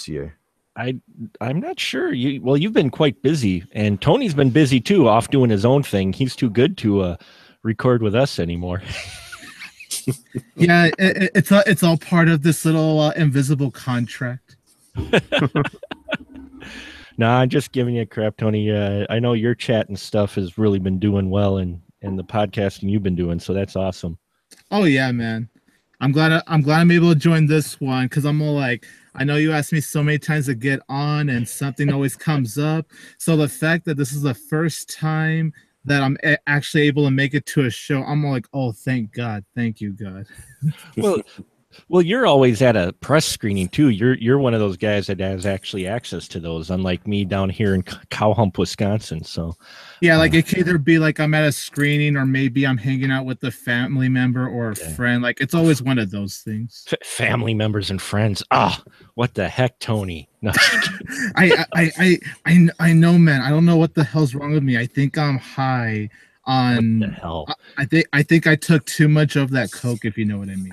this year? I'm not sure. You've been quite busy, and Tony's been busy too, off doing his own thing. He's too good to record with us anymore. Yeah, it's all part of this little invisible contract. Nah, I'm just giving you crap, Tony. I know your chat and stuff has really been doing well, and the podcasting you've been doing, so that's awesome. Oh yeah, man. I'm glad I'm able to join this one because I'm all like, I know you asked me so many times to get on and something always comes up. So the fact that this is the first time that I'm actually able to make it to a show, I'm all like, oh, thank God. Thank you, God. Well, you're always at a press screening too. You're one of those guys that has actually access to those, unlike me down here in Cowhump, Wisconsin. So yeah, like it could either be like I'm at a screening or maybe I'm hanging out with a family member or a friend. Like it's always one of those things. Family members and friends. What the heck, Tony? No. I know, man. I don't know what the hell's wrong with me. I think I'm high on what the hell? I think I took too much of that Coke, if you know what I mean.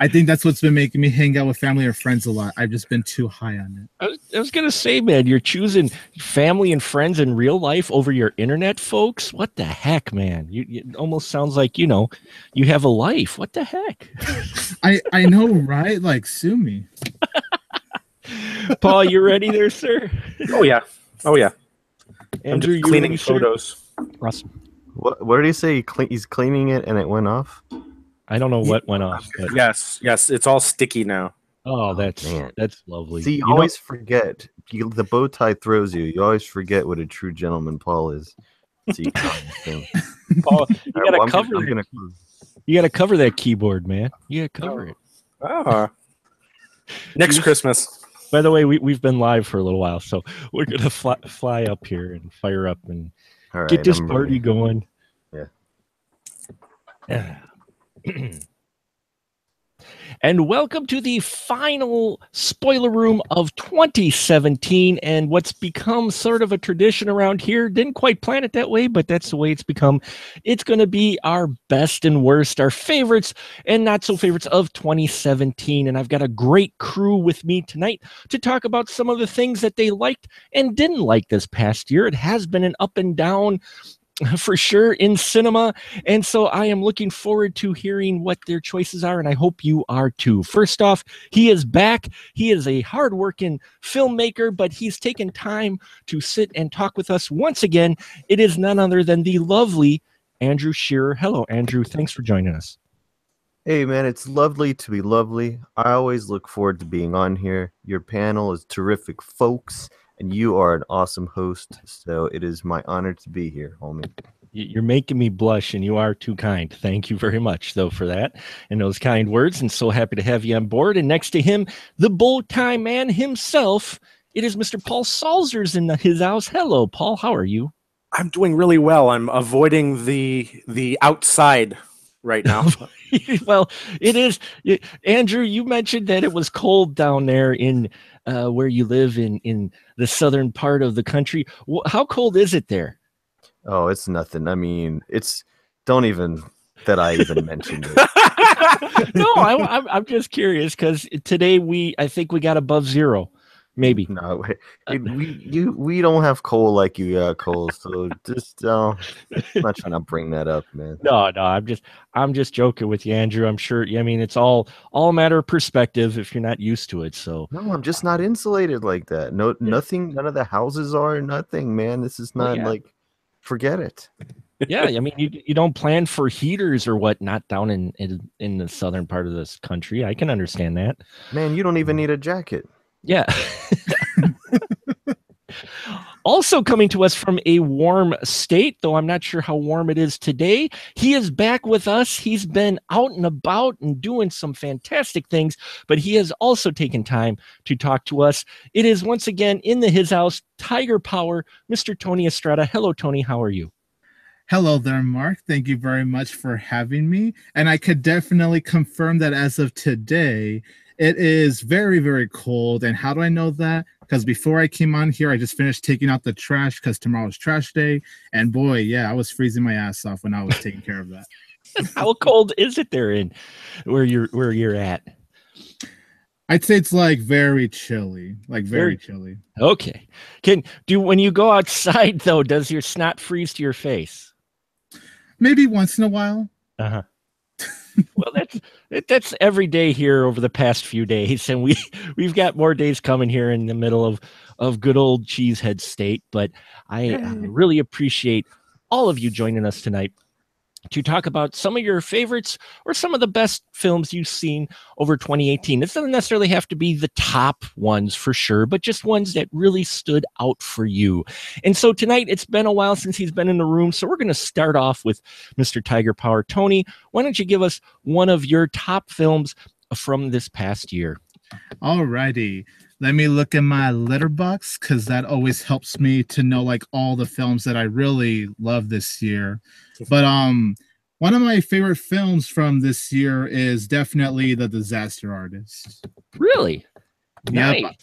I think that's what's been making me hang out with family or friends a lot. I've just been too high on it. I was gonna say, man, you're choosing family and friends in real life over your internet folks. What the heck, man? It almost sounds like you have a life. What the heck? I know, right? Like, sue me. Paul, you ready there, sir? Oh yeah. Andrew, I'm just cleaning photos. Awesome. What did he say? He's cleaning it and it went off? I don't know what went off. But... Yes, it's all sticky now. Oh, that's lovely. See, you always forget. The bow tie throws you. You always forget what a true gentleman Paul is. See, Paul, you gotta cover it. You gotta cover that keyboard, man. You gotta cover it. Next Christmas. By the way, we've been live for a little while, so we're gonna fly up here and fire up and get this party going. Yeah. And welcome to the final spoiler room of 2017 and what's become sort of a tradition around here. Didn't quite plan it that way, but that's the way it's become. It's going to be our best and worst, our favorites and not so favorites of 2017. And I've got a great crew with me tonight to talk about some of the things that they liked and didn't like this past year. It has been an up and down for sure in cinema, and so I am looking forward to hearing what their choices are, and I hope you are too. First off, he is back. He is a hardworking filmmaker, but he's taken time to sit and talk with us once again. It is none other than the lovely Andrew Shearer. Hello, Andrew. Thanks for joining us. Hey, man, it's lovely to be lovely. I always look forward to being on here. Your panel is terrific, folks. And you are an awesome host, so it is my honor to be here, homie. You're making me blush, and you are too kind. Thank you very much, though, for that and those kind words, and so happy to have you on board. And next to him, the bow tie man himself, it is Mr. Paul Salzers in his house. Hello, Paul. How are you? I'm doing really well. I'm avoiding the outside right now. Well, it is. Andrew, you mentioned that it was cold down there in where you live in the southern part of the country. How cold is it there? Oh, it's nothing. I mean, don't even mention it. No, I'm just curious because today I think we got above zero. Maybe. No, we don't have coal like you got coal, so just I'm not trying to bring that up, man. No, I'm just joking with you, Andrew. I'm sure. I mean, it's all a matter of perspective if you're not used to it. So no, I'm just not insulated like that. No, nothing. None of the houses are nothing, man. This is not like. Forget it. Yeah, I mean, you don't plan for heaters or whatnot down in the southern part of this country. I can understand that. Man, you don't even need a jacket. Yeah. Also coming to us from a warm state, though I'm not sure how warm it is today, he is back with us. He's been out and about and doing some fantastic things, but he has also taken time to talk to us. It is once again in his house, Tiger Power, Mr. Tony Estrada. Hello, Tony. How are you? Hello there, Mark. Thank you very much for having me. And I could definitely confirm that as of today, it is very, very cold. And how do I know that? Because before I came on here, I just finished taking out the trash because tomorrow's trash day. And boy, yeah, I was freezing my ass off when I was taking care of that. How cold is it there in where you're at? I'd say it's like very chilly, like very chilly. Okay. When you go outside though, does your snot freeze to your face? Maybe once in a while. Uh-huh. Well, that's every day here over the past few days, and we've got more days coming here in the middle of good old Cheesehead State. But I really appreciate all of you joining us tonight to talk about some of your favorites or some of the best films you've seen over 2018. It doesn't necessarily have to be the top ones for sure, but just ones that really stood out for you. And so tonight, it's been a while since he's been in the room, so we're going to start off with Mr. Tiger Power. Tony, why don't you give us one of your top films from this past year? Alrighty. Let me look in my letterbox, because that always helps me to know like all the films that I really love this year. But one of my favorite films from this year is definitely The Disaster Artist. Really? Yep. Nice.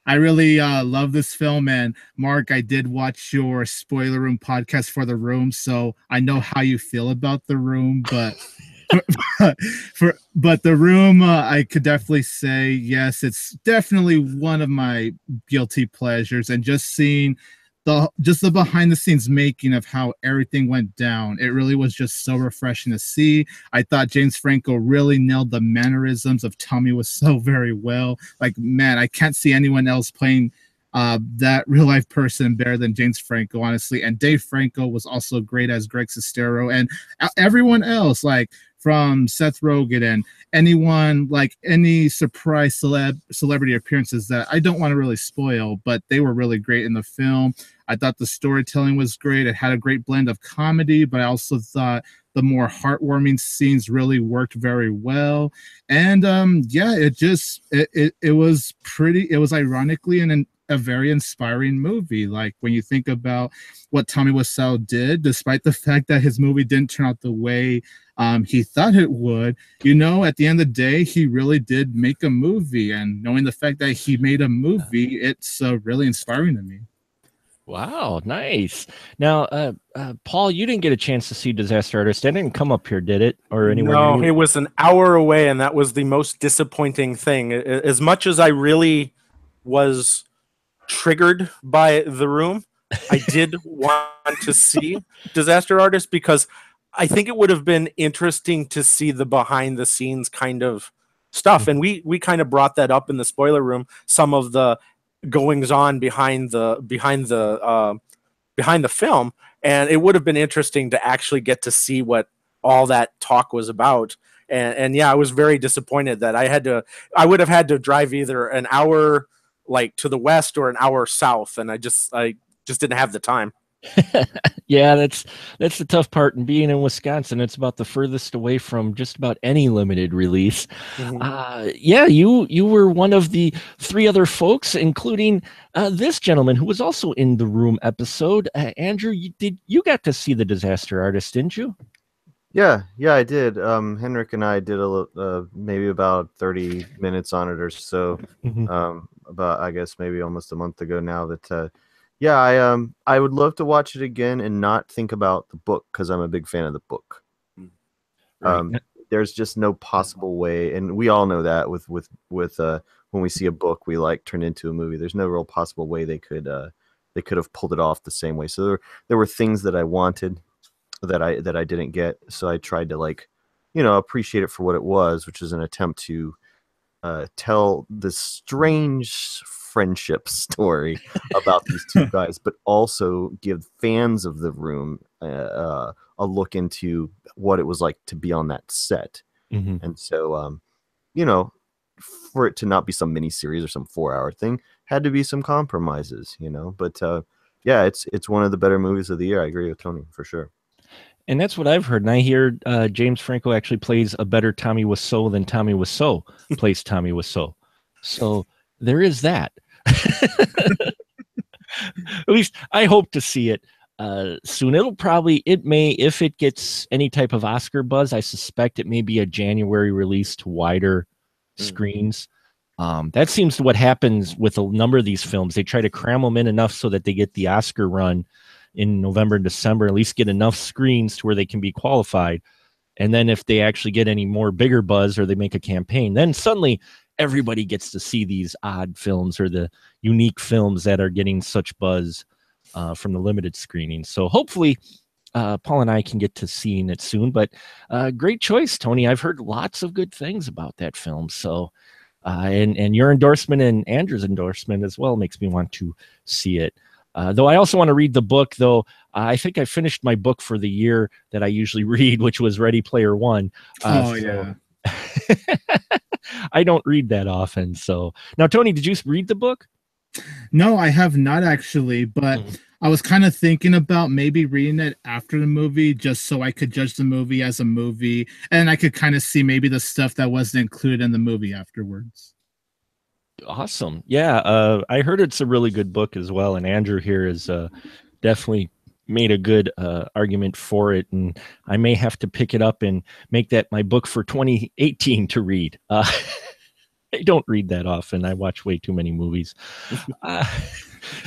I really love this film, and Mark, I did watch your spoiler room podcast for The Room, so I know how you feel about The Room, but but The Room, I could definitely say yes, it's definitely one of my guilty pleasures, and just seeing the behind the scenes making of how everything went down, it really was just so refreshing to see. I thought James Franco really nailed the mannerisms of Tommy Wiseau very well. Like, man, I can't see anyone else playing that real life person better than James Franco, honestly. And Dave Franco was also great as Greg Sestero, and everyone else, like from Seth Rogen and anyone, like any surprise celebrity appearances that I don't want to really spoil, but they were really great in the film. I thought the storytelling was great. It had a great blend of comedy, but I also thought the more heartwarming scenes really worked very well. And yeah, it was pretty, it was ironically a very inspiring movie. Like when you think about what Tommy Wiseau did, despite the fact that his movie didn't turn out the way he thought it would, you know, at the end of the day, he really did make a movie. And knowing the fact that he made a movie, it's really inspiring to me. Wow, nice. Now, Paul, you didn't get a chance to see Disaster Artist. That didn't come up here, did it? Or anywhere? No, it was an hour away, and that was the most disappointing thing. As much as I really was triggered by The Room, I did want to see Disaster Artist, because I think it would have been interesting to see the behind the scenes kind of stuff. And we kind of brought that up in the spoiler room, some of the goings on behind the film. And it would have been interesting to actually get to see what all that talk was about. And yeah, I was very disappointed that I would have had to drive either an hour like to the west or an hour south. And I just didn't have the time. Yeah, that's the tough part in being in Wisconsin. It's about the furthest away from just about any limited release. Mm-hmm. Yeah, you were one of the three other folks, including this gentleman who was also in the Room episode. Andrew, you got to see The Disaster Artist, didn't you? Yeah, I did. Henrik and I did maybe about 30 minutes on it or so. Mm-hmm. About, I guess, maybe almost a month ago now. That yeah, I would love to watch it again and not think about the book, because I'm a big fan of the book. Right. There's just no possible way, and we all know that with when we see a book we like turned into a movie, there's no real possible way they could have pulled it off the same way. So there were things that I wanted that I didn't get, so I tried to appreciate it for what it was, which is an attempt to tell this strange friendship story about these two guys, but also give fans of The Room a look into what it was like to be on that set. Mm-hmm. And so, for it to not be some mini series or some 4-hour thing, had to be some compromises, But yeah, it's one of the better movies of the year. I agree with Tony for sure. And that's what I've heard. And I hear James Franco actually plays a better Tommy Wiseau than Tommy Wiseau plays Tommy Wiseau. So there is that. At least I hope to see it soon. It may, if it gets any type of Oscar buzz, I suspect it may be a January release to wider screens. That seems to what happens with a number of these films. They try to cram them in enough so that they get the Oscar run in November and December, at least get enough screens to where they can be qualified. And then if they actually get any more bigger buzz or they make a campaign, then suddenly everybody gets to see these odd films or the unique films that are getting such buzz from the limited screening. So hopefully Paul and I can get to seeing it soon. But great choice, Tony. I've heard lots of good things about that film. So and your endorsement and Andrew's endorsement as well makes me want to see it. Though I also want to read the book, though I think I finished my book for the year that I usually read, which was Ready Player One. Yeah. I don't read that often. So now, Tony, did you read the book? No, I have not actually, but I was kind of thinking about maybe reading it after the movie just so I could judge the movie as a movie, and I could kind of see maybe the stuff that wasn't included in the movie afterwards. Awesome. Yeah, I heard it's a really good book as well, and Andrew here has definitely made a good argument for it, and I may have to pick it up and make that my book for 2018 to read. I don't read that often. I watch way too many movies.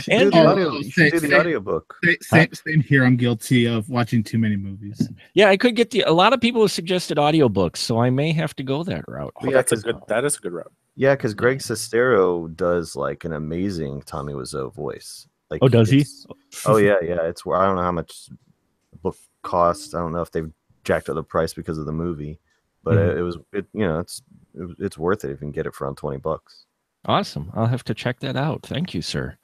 Do the audiobook. Same here. I'm guilty of watching too many movies. Yeah, I could get a lot of people have suggested audiobooks, so I may have to go that route. Oh, that is a good route. Yeah, because Greg Sestero does like an amazing Tommy Wiseau voice. Like, oh, does he? Oh yeah. It's where I don't know how much the book costs. I don't know if they've jacked up the price because of the movie, but it's worth it if you can get it for around $20. Awesome. I'll have to check that out. Thank you, sir.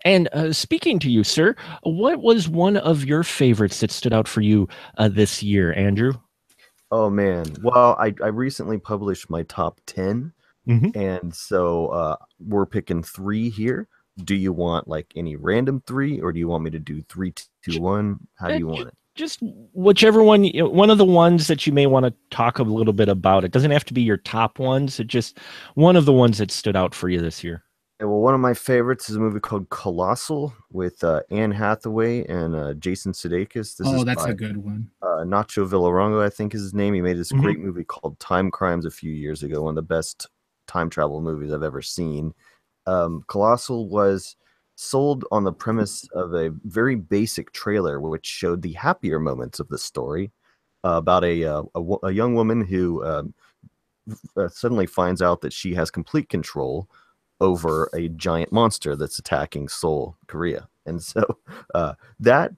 And speaking to you, sir, what was one of your favorites that stood out for you this year, Andrew? Oh man. Well, I recently published my top 10. And so we're picking 3 here. Do you want like any random 3, or do you want me to do 3, 2, 1? How do you want it? Just whichever one of the ones that you may want to talk a little bit about. It doesn't have to be your top ones. It's just one of the ones that stood out for you this year. Yeah, well, one of my favorites is a movie called Colossal with Anne Hathaway and Jason Sudeikis. That's a good one. Nacho Villarongo, I think is his name. He made this great movie called Time Crimes a few years ago. One of the best time travel movies I've ever seen. Colossal was sold on the premise of a very basic trailer which showed the happier moments of the story about a young woman who suddenly finds out that she has complete control over a giant monster that's attacking Seoul, Korea. And so that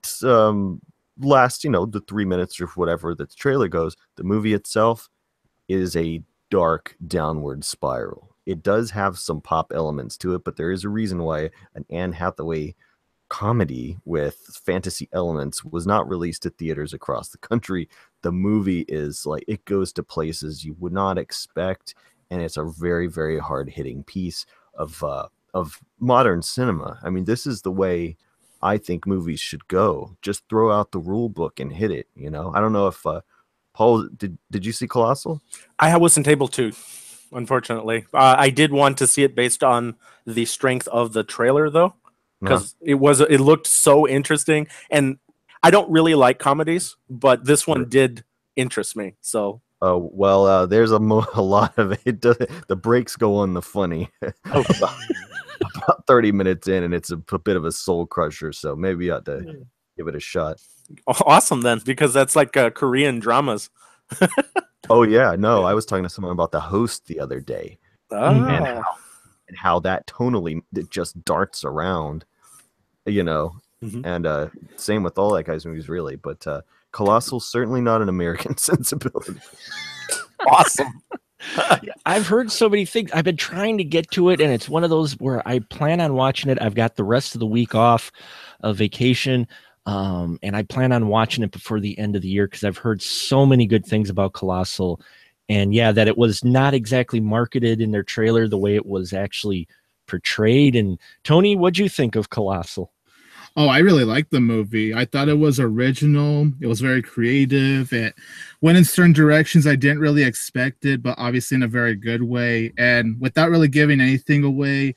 lasts, the 3 minutes or whatever that the trailer goes. The movie itself is a dark downward spiral. It does have some pop elements to it, but there is a reason why an Anne Hathaway comedy with fantasy elements was not released at theaters across the country. The movie is like, it goes to places you would not expect, and it's a very, very hard-hitting piece of modern cinema. I mean, this is the way I think movies should go. Just throw out the rule book and hit it, I don't know if Paul, did you see Colossal? I wasn't able to. Unfortunately, I did want to see it based on the strength of the trailer, though, because it looked so interesting. And I don't really like comedies, but this one did interest me. So, there's a lot of it. The breaks go on the funny. About 30 minutes in, and it's a bit of a soul crusher. So maybe you ought to give it a shot. Awesome, then, because that's like Korean dramas. Oh yeah, no, I was talking to someone about The Host the other day, and how that tonally it just darts around, and same with all that guy's movies, really. But Colossal, certainly not an American sensibility. Awesome. I've heard so many things. I've been trying to get to it, and it's one of those where I plan on watching it. I've got the rest of the week off of vacation. And I plan on watching it before the end of the year because I've heard so many good things about Colossal, and that it was not exactly marketed in their trailer the way it was actually portrayed. And Tony, what'd you think of Colossal? Oh, I really liked the movie. I thought it was original. It was very creative. It went in certain directions I didn't really expect it, but obviously in a very good way. And without really giving anything away,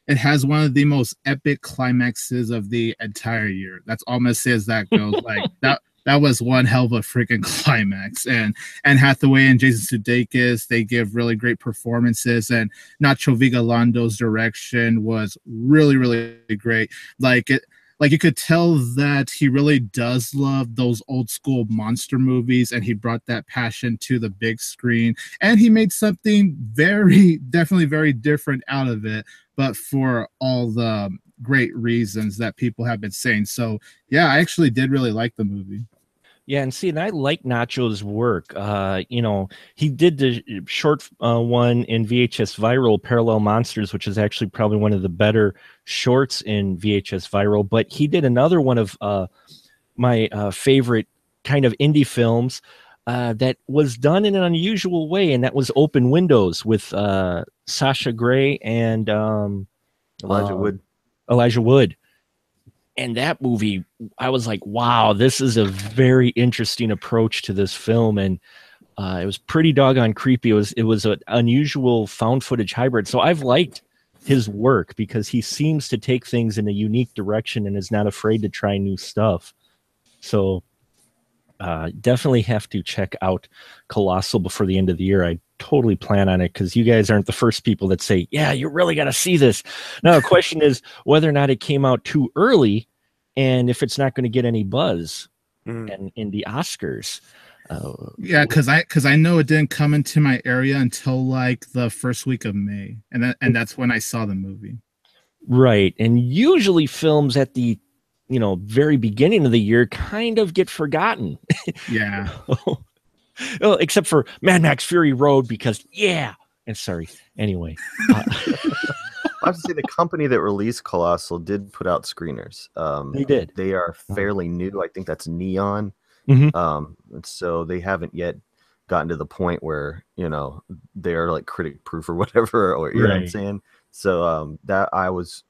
it has one of the most epic climaxes of the entire year. That's all I'm gonna say as that goes. Like that was one hell of a freaking climax. And Anne Hathaway and Jason Sudeikis, they give really great performances. And Nacho Vigalando's direction was really, really great. Like like you could tell that he really does love those old school monster movies, and he brought that passion to the big screen, and he made something very, definitely very different out of it, but for all the great reasons that people have been saying. So yeah, I actually did really like the movie. Yeah, and see, and I like Nacho's work. You know, he did the short one in VHS Viral, Parallel Monsters, which is actually probably one of the better shorts in VHS Viral. But he did another one of my favorite kind of indie films that was done in an unusual way, and that was Open Windows with Sasha Grey and Elijah Wood. Elijah Wood. And that movie, I was like, wow, this is a very interesting approach to this film. And it was pretty doggone creepy. It was an unusual found footage hybrid. So I've liked his work because he seems to take things in a unique direction and is not afraid to try new stuff. So definitely have to check out Colossal before the end of the year. I totally plan on it because you guys aren't the first people that say, yeah, you really got to see this. Now, the question is whether or not it came out too early and if it's not going to get any buzz and in the Oscars. Yeah, because I know it didn't come into my area until like the first week of May, and that's when I saw the movie. Right, and usually films at the very beginning of the year kind of get forgotten. Yeah. Well, except for Mad Max Fury Road, because and sorry. Anyway, I have to say the company that released Colossal did put out screeners. They did. They are fairly new. I think that's Neon. Mm-hmm. So they haven't yet gotten to the point where they're like critic proof or whatever, or you know what I'm saying. So that I was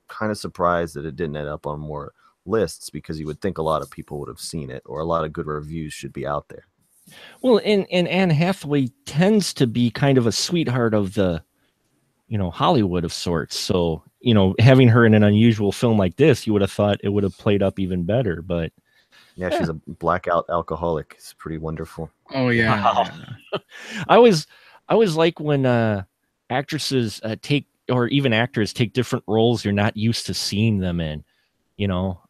kind of surprised that it didn't end up on more lists, because you would think a lot of people would have seen it, or a lot of good reviews should be out there. Well, and Anne Hathaway tends to be kind of a sweetheart of the Hollywood of sorts. So having her in an unusual film like this, you would have thought it would have played up even better. But yeah, she's a blackout alcoholic. It's pretty wonderful. Oh yeah. Wow. I always like when actresses take, or even actors take, different roles you're not used to seeing them in.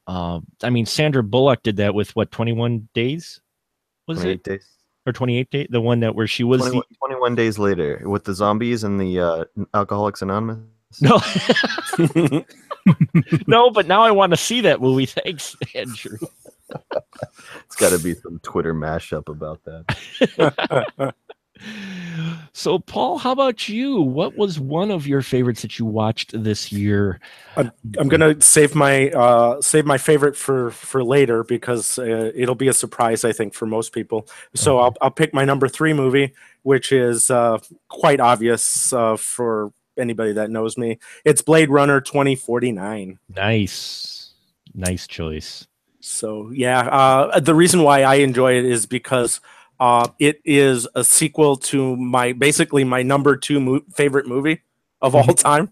I mean, Sandra Bullock did that with 21 Days? Was 28 it? Days. Or 28 Days? The one that where she was 21 Days Later with the zombies and the Alcoholics Anonymous. No. No, but now I want to see that movie. Thanks, Andrew. It's got to be some Twitter mashup about that. So, Paul, how about you? What was one of your favorites that you watched this year? I'm gonna save my favorite for later, because it'll be a surprise, I think, for most people. So I'll pick my number 3 movie, which is quite obvious for anybody that knows me. It's Blade Runner 2049. Nice choice. So yeah, the reason why I enjoy it is because it is a sequel to basically my number 2 favorite movie of all time,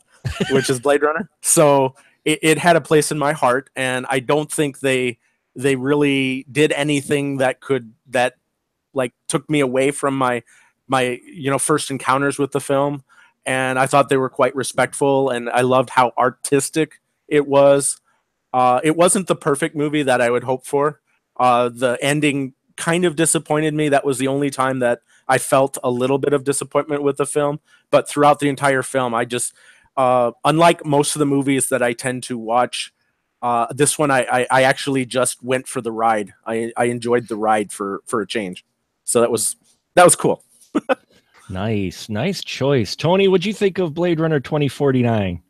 which is Blade Runner. So it had a place in my heart, and I don't think they really did anything that took me away from my first encounters with the film. And I thought they were quite respectful, and I loved how artistic it was. It wasn't the perfect movie that I would hope for. The ending kind of disappointed me. That was the only time that I felt a little bit of disappointment with the film. But throughout the entire film, I just, unlike most of the movies that I tend to watch, this one I actually just went for the ride. I enjoyed the ride for a change. So that was cool. Nice choice. Tony, what'd you think of Blade Runner 2049?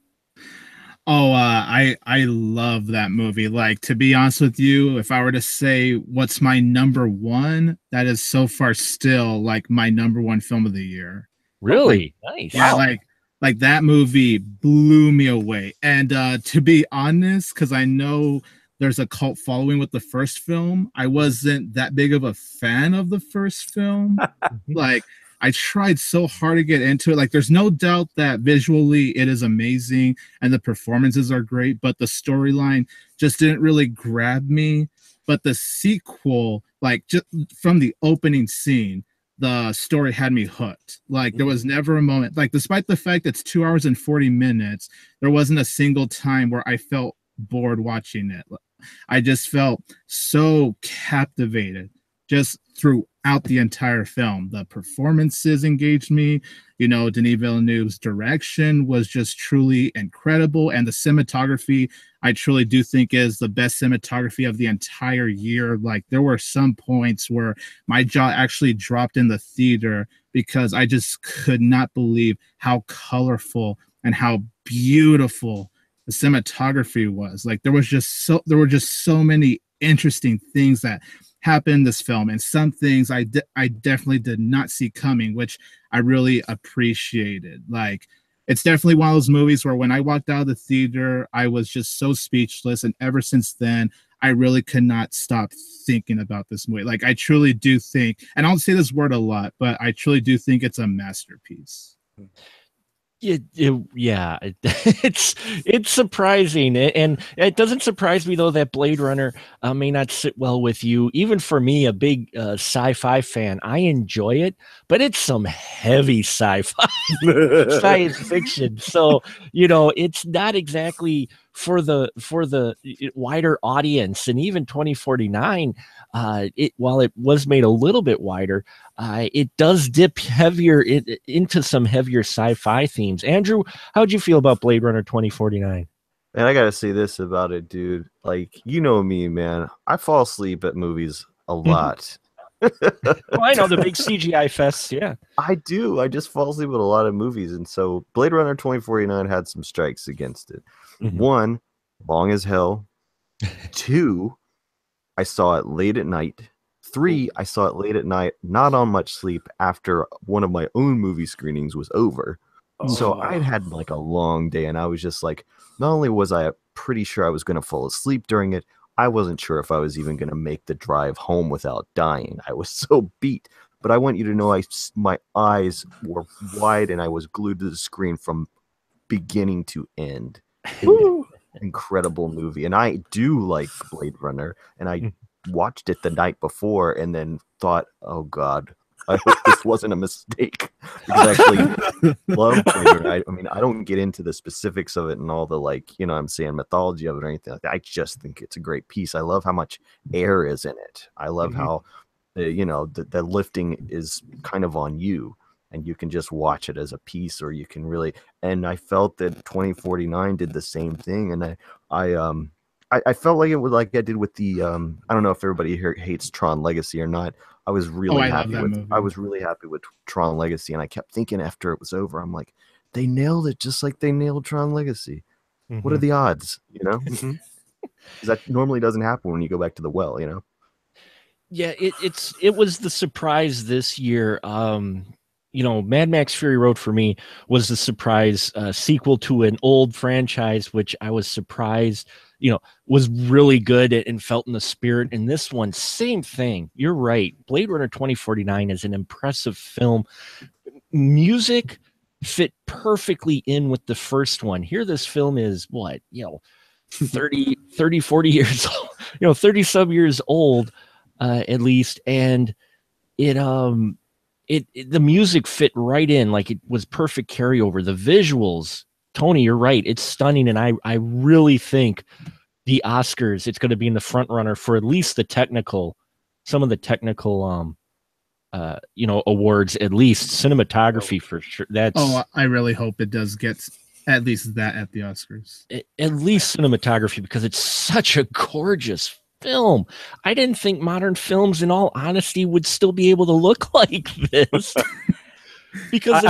Oh, I love that movie. Like, to be honest with you, if I were to say what's my number 1, that is so far still like my number 1 film of the year. Really? Nice. Yeah, like that movie blew me away. And to be honest, because I know there's a cult following with the first film, I wasn't that big of a fan of the first film. Like, I tried so hard to get into it. Like, there's no doubt that visually it is amazing and the performances are great, but the storyline just didn't really grab me. But the sequel, like, just from the opening scene, the story had me hooked. Like, there was never a moment, like, despite the fact it's 2 hours and 40 minutes, there wasn't a single time where I felt bored watching it. I just felt so captivated just throughout the entire film. The performances engaged me. You know, Denis Villeneuve's direction was just truly incredible. And the cinematography, I truly do think is the best cinematography of the entire year. Like, there were some points where my jaw actually dropped in the theater because I just could not believe how colorful and how beautiful the cinematography was. Like, there were just so many interesting things that happened in this film, and some things I definitely did not see coming, which I really appreciated. Like, it's definitely one of those movies where when I walked out of the theater, I was just so speechless, and ever since then, I really could not stop thinking about this movie. Like, I truly do think, and I don't say this word a lot, but I truly do think it's a masterpiece. Yeah, it's surprising, and it doesn't surprise me though that Blade Runner may not sit well with you. Even for me, a big sci-fi fan, I enjoy it, but it's some heavy sci-fi science fiction. So it's not exactly for the wider audience. And even 2049, while it was made a little bit wider, it does dip heavier into some heavier sci-fi themes. Andrew, how'd you feel about Blade Runner 2049? And I gotta say this about it, dude. Like, you know me, man. I fall asleep at movies a lot. Well, I know the big CGI fests. Yeah, I do. I just fall asleep with a lot of movies, and so Blade Runner 2049 had some strikes against it. Mhm. 1, long as hell. 2, I saw it late at night. 3, I saw it late at night, not on much sleep after one of my own movie screenings was over. So I had like a long day, and I was just like, not only was I pretty sure I was going to fall asleep during it, I wasn't sure if I was even going to make the drive home without dying. I was so beat. But I want you to know my eyes were wide, and I was glued to the screen from beginning to end. It was an incredible movie, and I do like Blade Runner, and I watched it the night before and then thought, oh God, I hope this wasn't a mistake, because I actually love Blade Runner. I mean, I don't get into the specifics of it and all the, like, I'm saying mythology of it or anything like that. I just think it's a great piece. I love how much air is in it. I love how the lifting is kind of on you, and you can just watch it as a piece, or you can really. And I felt that 2049 did the same thing, and I felt like it was like I did with the I don't know if everybody here hates Tron Legacy or not. I was really happy with Tron Legacy, and I kept thinking after it was over, I'm like, they nailed it just like they nailed Tron Legacy. Mm-hmm. What are the odds, Because that normally doesn't happen when you go back to the well, Yeah, it was the surprise this year. Mad Max Fury Road for me was the surprise sequel to an old franchise, which I was surprised, was really good and felt in the spirit. And this one, same thing. You're right. Blade Runner 2049 is an impressive film. Music fit perfectly in with the first one. Here, this film is 30, 40 years old, 30 some years old, at least. And the music fit right in, like it was perfect carryover. The visuals, Tony, you're right. It's stunning. And I really think the Oscars, it's going to be in the front runner for at least some of the technical, awards, at least cinematography for sure. I really hope it does get at least that at the Oscars. At least cinematography, because it's such a gorgeous film. I didn't think modern films, in all honesty, would still be able to look like this. Because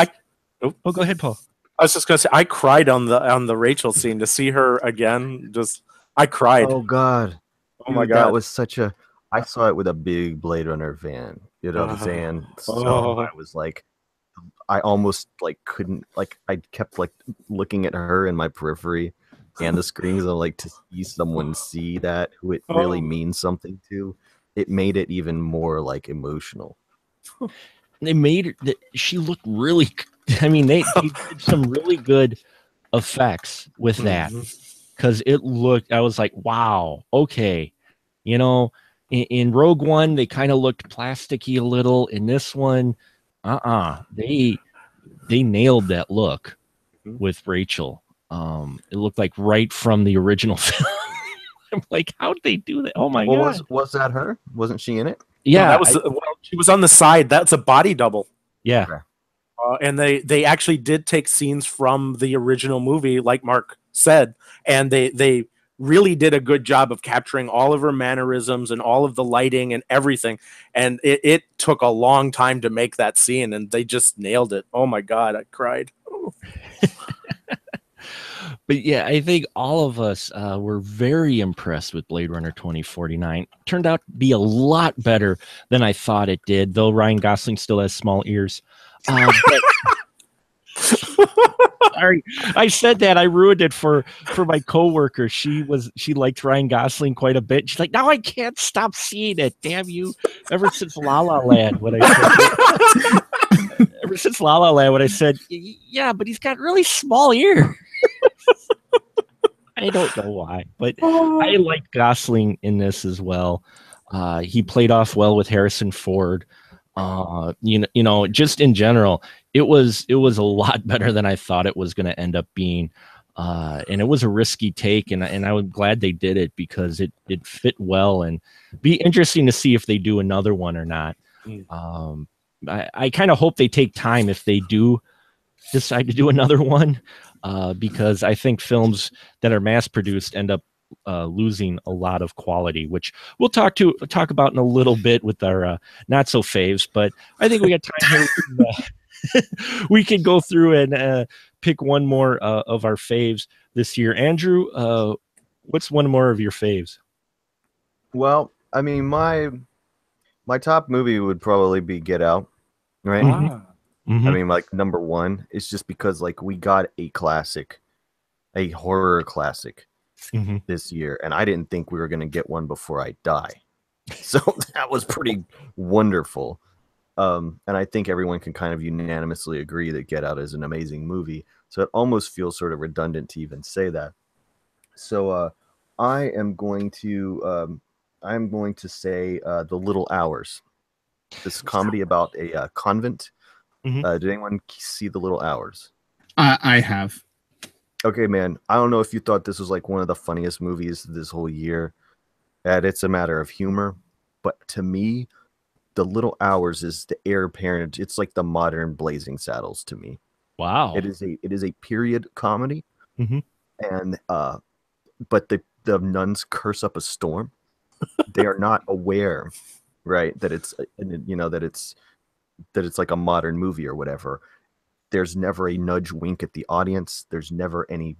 go ahead, Paul. I was just gonna say, I cried on the Rachel scene to see her again. I cried. Oh God! Oh my God! That was I saw it with a big Blade Runner fan. You know what I'm saying? So I was like, I almost couldn't I kept looking at her in my periphery and the screens. I like to see someone see that who it really means something to. It made it even more emotional. They made she looked really. I mean, they did some really good effects with that, because it looked. I was like, wow, okay, In Rogue One, they kind of looked plasticky a little. In this one, they nailed that look with Rachel. It looked like right from the original film. I'm like, how'd they do that? Oh my Well, god! was that her? Wasn't she in it? Yeah, that was she was on the side. That's a body double. yeah. Okay. And they actually did take scenes from the original movie, like Mark said, and they really did a good job of capturing all of her mannerisms and all of the lighting and everything. And it took a long time to make that scene, and they just nailed it. Oh my god, I cried. But yeah, I think all of us were very impressed with Blade Runner 2049. Turned out to be a lot better than I thought it did, though Ryan Gosling still has small ears. Sorry, I said that. I ruined it for my coworker. She liked Ryan Gosling quite a bit. She's like, now I can't stop seeing it. Damn you! Ever since La La Land, when I said, ever since La La Land, when I said, yeah, but he's got really small ears. I don't know why, but I like Gosling in this as well. He played off well with Harrison Ford. You know, just in general, it was a lot better than I thought it was going to end up being. And it was a risky take, and I was glad they did it because it fit well, and be interesting to see if they do another one or not. I kind of hope they take time if they do decide to do another one, because I think films that are mass produced end up losing a lot of quality, which we'll talk about in a little bit with our not so faves. But I think we got time here. We can go through and pick one more of our faves this year. Andrew, what's one more of your faves? Well, I mean, my top movie would probably be Get Out, right? Mm-hmm. I mean, like number one is just because like we got a classic, a horror classic this year, and I didn't think we were going to get one before I die. So that was pretty wonderful. And I think everyone can kind of unanimously agree that Get Out is an amazing movie. So it almost feels sort of redundant to even say that. So I am going to say The Little Hours. This comedy about a convent. Did anyone see The Little Hours? I have. Okay, man. I don't know if you thought this was like one of the funniest movies this whole year. And it's a matter of humor, but to me, The Little Hours is the heir apparent. It's like the modern Blazing Saddles to me. Wow. It is a period comedy, and but the nuns curse up a storm. They are not aware, right, that it's that it's like a modern movie or whatever. There's never a nudge wink at the audience. There's never any,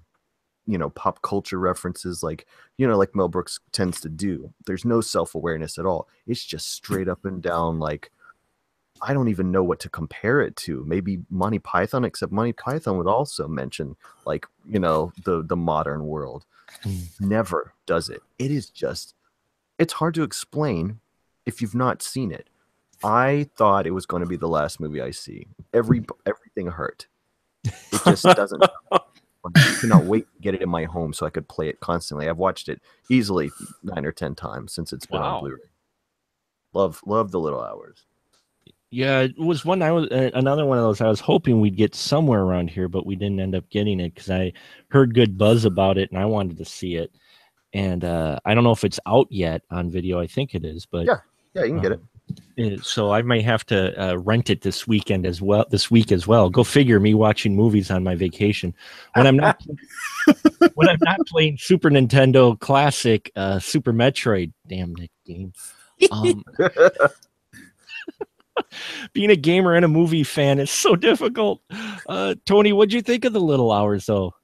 pop culture references like Mel Brooks tends to do. There's no self-awareness at all. It's just straight up and down. Like, I don't even know what to compare it to. Maybe Monty Python, except Monty Python would also mention like, the modern world. Never does it. It is just, it's hard to explain if you've not seen it. I thought it was going to be the last movie I see. Everything hurt. It just doesn't. I cannot wait to get it in my home so I could play it constantly. I've watched it easily 9 or 10 times since it's been on Blu-ray. Love The Little Hours. Yeah, it was one. Another one of those. I was hoping we'd get somewhere around here, but we didn't end up getting it because I heard good buzz about it and I wanted to see it. And I don't know if it's out yet on video. I think it is, but yeah, you can get it. So I might have to rent it this week as well. Go figure, me watching movies on my vacation when I'm not playing Super Nintendo Classic Super Metroid. Damn that game. Being a gamer and a movie fan is so difficult. Tony, what'd you think of The Little Hours though?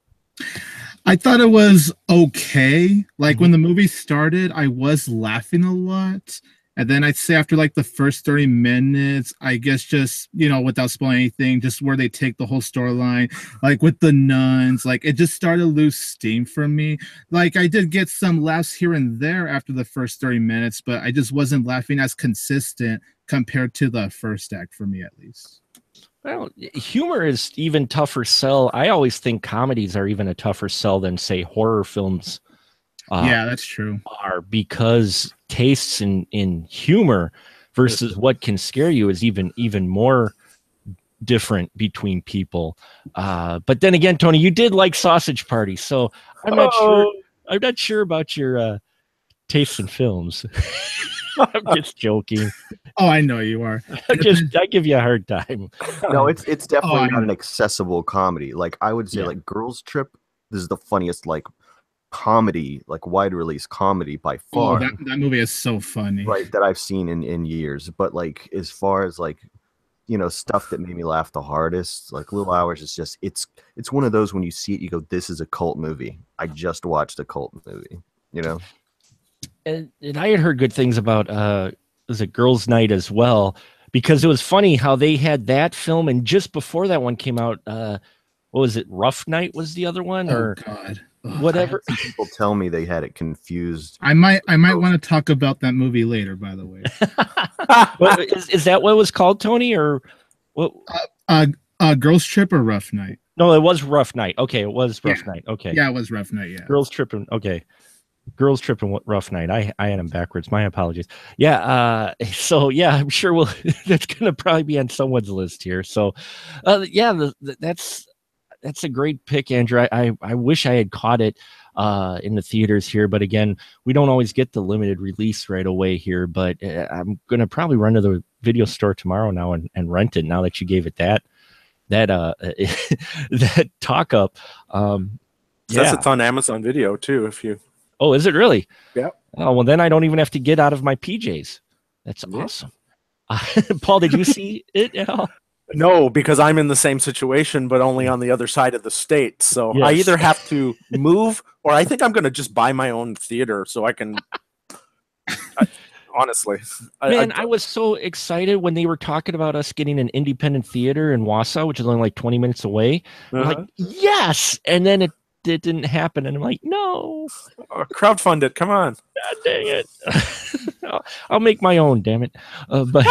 I thought it was okay. Like when the movie started, I was laughing a lot. And then I'd say after like the first 30 minutes, I guess just, without spoiling anything, just where they take the whole storyline, like with the nuns, like it just started to lose steam for me. Like I did get some laughs here and there after the first 30 minutes, but I just wasn't laughing as consistent compared to the first act for me, at least. Well, humor is even tougher sell. I always think comedies are even a tougher sell than, say, horror films. Yeah, that's true. Are because tastes in humor versus what can scare you is even more different between people. But then again, Tony, you did like Sausage Party, so I'm not sure about your tastes in films. I'm just joking. Oh, I know you are. I give you a hard time. No, it's definitely I not an know. accessible comedy. Like I would say, Yeah. like Girls Trip. This is the funniest like comedy, like wide release comedy by Oh, far, that movie is so funny. right? That I've seen in years. But like as far as like stuff that made me laugh the hardest, like Little Hours is just it's one of those when you see it, you go, this is a cult movie. I just watched a cult movie. You know. And I had heard good things about was it Girls Night as well, because it was funny how they had that film, and just before that one came out, what was it? Rough Night was the other one, Oh or God. Ugh. whatever. Some people tell me they had it confused. I might want to talk about that movie later, by the way. Is that what it was called, Tony? Or what? Girls Trip or Rough Night? No, it was Rough Night. Okay, it was Rough Night. Okay, Yeah, it was Rough Night. Yeah. Girls Tripping. Okay. Girls Trip and Rough Night. I had them backwards. My apologies. Yeah. So yeah, I'm sure that's going to probably be on someone's list here. So, yeah, that's a great pick, Andrew. I wish I had caught it in the theaters here, but again, we don't always get the limited release right away here. But I'm going to probably run to the video store tomorrow now and rent it. Now that you gave it that that talk up. Says it's on Amazon Video too. If you. Oh, is it really? Yeah. Oh, well, then I don't even have to get out of my PJs. That's awesome. Paul, did you see it at all? No, because I'm in the same situation, but only on the other side of the state. So Yes. I either have to move, or I think I'm going to just buy my own theater so I can. Honestly, Man, I was so excited when they were talking about us getting an independent theater in Wausau, which is only like 20 minutes away. I'm like, yes. And then it didn't happen. And I'm like, no. Crowdfund it. Come on. God dang it. I'll make my own, damn it. But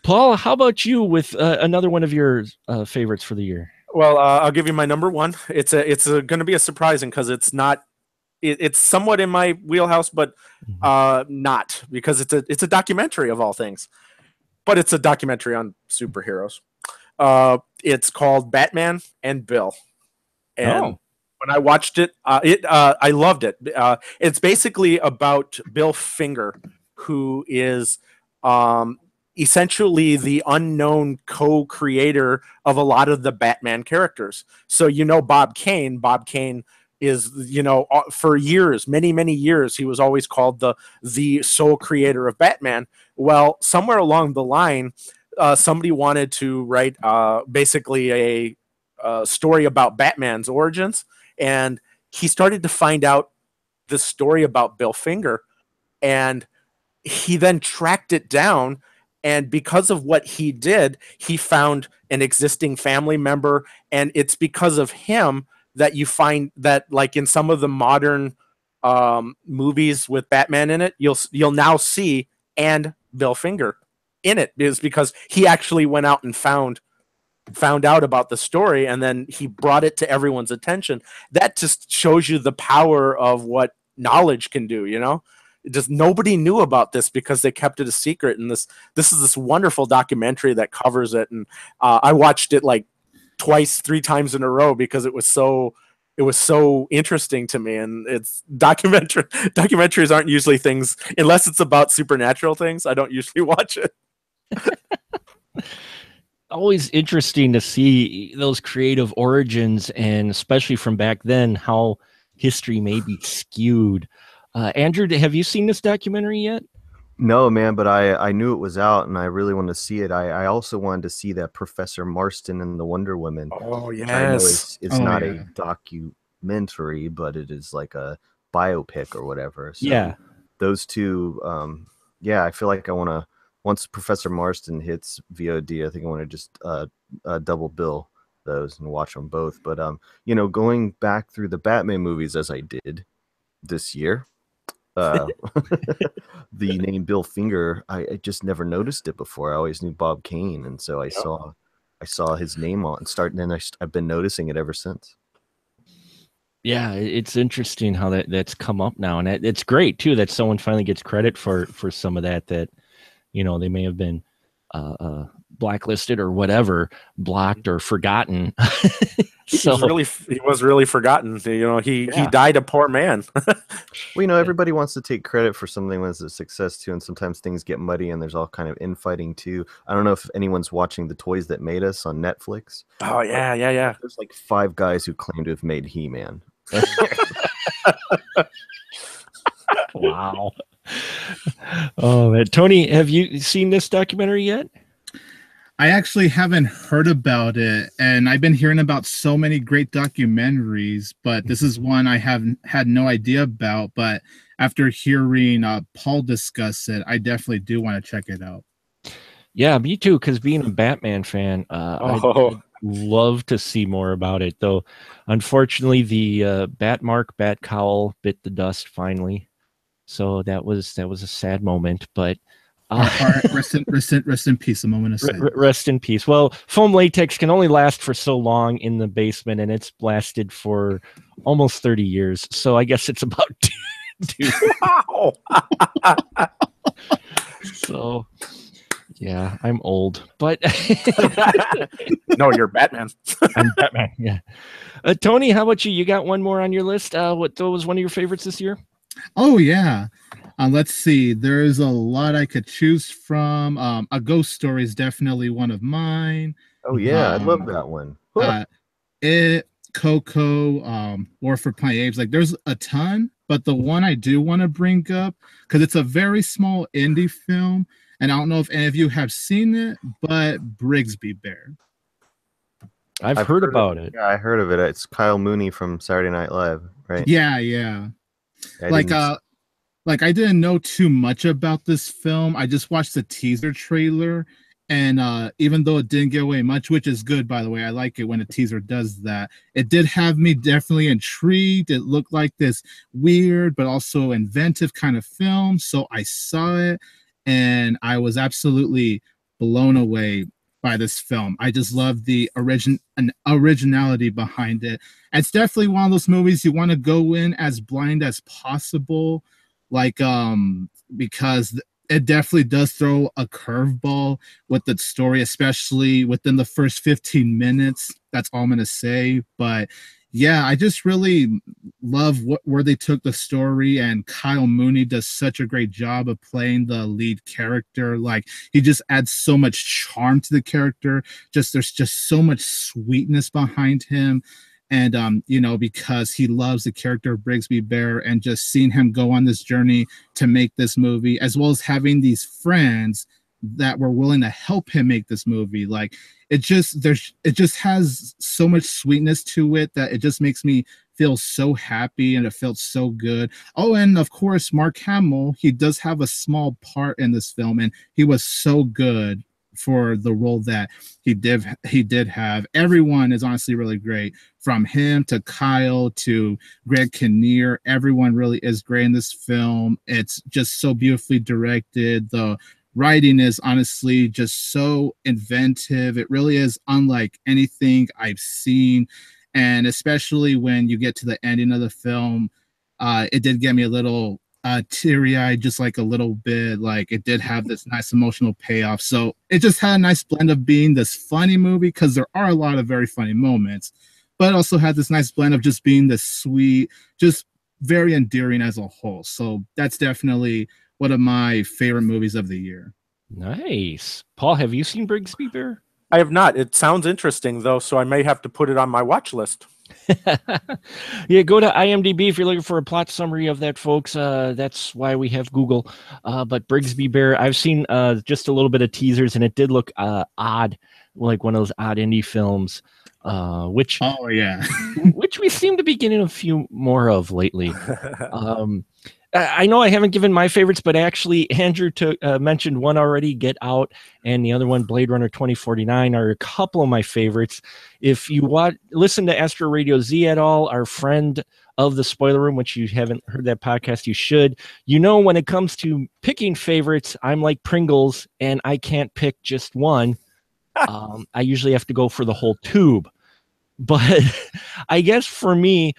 Paul, how about you with another one of your favorites for the year? Well, I'll give you my number one. It's going to be a surprising because it's not. It's somewhat in my wheelhouse, but not, because it's a documentary of all things. But it's a documentary on superheroes. It's called Batman and Bill, and when I watched it, I loved it. It's basically about Bill Finger, who is essentially the unknown co-creator of a lot of the Batman characters. So Bob Kane. Bob Kane is, for years, many years, he was always called the sole creator of Batman. Well, somewhere along the line, somebody wanted to write basically a story about Batman's origins, and he started to find out the story about Bill Finger, and he then tracked it down. And because of what he did, he found an existing family member, and it's because of him that you find that, like in some of the modern movies with Batman in it, you'll now see and Bill Finger in it, is because he actually went out and found out about the story, and then he brought it to everyone's attention. That just shows you the power of what knowledge can do. Just nobody knew about this because they kept it a secret. And this is this wonderful documentary that covers it. And I watched it like twice, 3 times in a row because it was so interesting to me. And it's documentaries aren't usually things, unless it's about supernatural things, I don't usually watch it. Always interesting to see those creative origins, and especially from back then, how history may be skewed. Andrew, have you seen this documentary yet? No, man, but I knew it was out, and I really wanted to see it. I also wanted to see that Professor Marston and the Wonder Woman. Oh, I know yes. it's not a documentary, but it is like a biopic or whatever. So Yeah. those two, I feel like I want to, once Professor Marston hits VOD, I think I want to just double bill those and watch them both. But going back through the Batman movies as I did this year, the name Bill Finger, I just never noticed it before. I always knew Bob Kane, and so I saw his name on start, and then I've been noticing it ever since. Yeah, it's interesting how that's come up now, and it's great too that someone finally gets credit for some of that they may have been blacklisted or whatever, blocked or forgotten. He was really forgotten. He died a poor man. Well, everybody wants to take credit for something that's a success too, and sometimes things get muddy and there's all kind of infighting too. I don't know if anyone's watching The Toys That Made Us on Netflix. Oh yeah. There's like 5 guys who claim to have made He-Man. Wow. Oh, man. Tony, have you seen this documentary yet? I actually haven't heard about it, and I've been hearing about so many great documentaries, but this is one I haven't had no idea about. But after hearing Paul discuss it, I definitely do want to check it out. Yeah, me too, because being a Batman fan, I'd love to see more about it, though. Unfortunately, the bat cowl bit the dust finally. So that was a sad moment, but rest in peace. A moment of silence. Rest in peace. Well, foam latex can only last for so long in the basement, and it's lasted for almost 30 years. So I guess it's about two. Wow. So, yeah, I'm old, but no, you're Batman. I'm Batman. Yeah. Tony, how about you? You got one more on your list? What was one of your favorites this year? Oh yeah. Let's see. There's a lot I could choose from. A Ghost Story is definitely one of mine. Oh yeah, I love that one. It, Coco, War for Planet Apes. Like, there's a ton, but the one I do want to bring up, because it's a very small indie film, and I don't know if any of you have seen it, but Brigsby Bear. I've heard about it. Yeah, I heard of it. It's Kyle Mooney from Saturday Night Live, right? Yeah. Like I didn't know too much about this film. I just watched the teaser trailer, and even though it didn't give away much, which is good, by the way, I like it when a teaser does that. It did have me definitely intrigued. It looked like this weird but also inventive kind of film. So I saw it, and I was absolutely blown away by this film. I just love the originality behind it. It's definitely one of those movies you want to go in as blind as possible, because it definitely does throw a curveball with the story, especially within the first 15 minutes. That's all I'm gonna say. But yeah, I just really love where they took the story, and Kyle Mooney does such a great job of playing the lead character. Like, he just adds so much charm to the character. There's just so much sweetness behind him. And, because he loves the character of Brigsby Bear, and just seeing him go on this journey to make this movie, as well as having these friends that were willing to help him make this movie. Like, it just has so much sweetness to it that it just makes me feel so happy, and it felt so good. Oh, and of course, Mark Hamill, he does have a small part in this film, and he was so good for the role that he did have. Everyone is honestly really great, from him to Kyle to Greg Kinnear. Everyone really is great in this film. It's just so beautifully directed. The writing is honestly just so inventive. It really is unlike anything I've seen, and especially when you get to the ending of the film, it did get me a little teary-eyed, just like a little bit. Like, it did have this nice emotional payoff. So it just had a nice blend of being this funny movie, because there are a lot of very funny moments, but also had this nice blend of just being this sweet, just very endearing as a whole. So that's definitely one of my favorite movies of the year. Nice. Paul, have you seen Brigsby Bear? I have not. It sounds interesting, though, so I may have to put it on my watch list. Yeah, go to IMDb if you're looking for a plot summary of that, folks. That's why we have Google. But Brigsby Bear, I've seen just a little bit of teasers, and it did look odd, like one of those odd indie films, which which we seem to be getting a few more of lately. I know I haven't given my favorites, but actually Andrew mentioned one already, Get Out, and the other one, Blade Runner 2049, are a couple of my favorites. If you listen to Astro Radio Z at all, our friend of the Spoiler Room, which you haven't heard that podcast, you should. When it comes to picking favorites, I'm like Pringles, and I can't pick just one. I usually have to go for the whole tube. But I guess for me,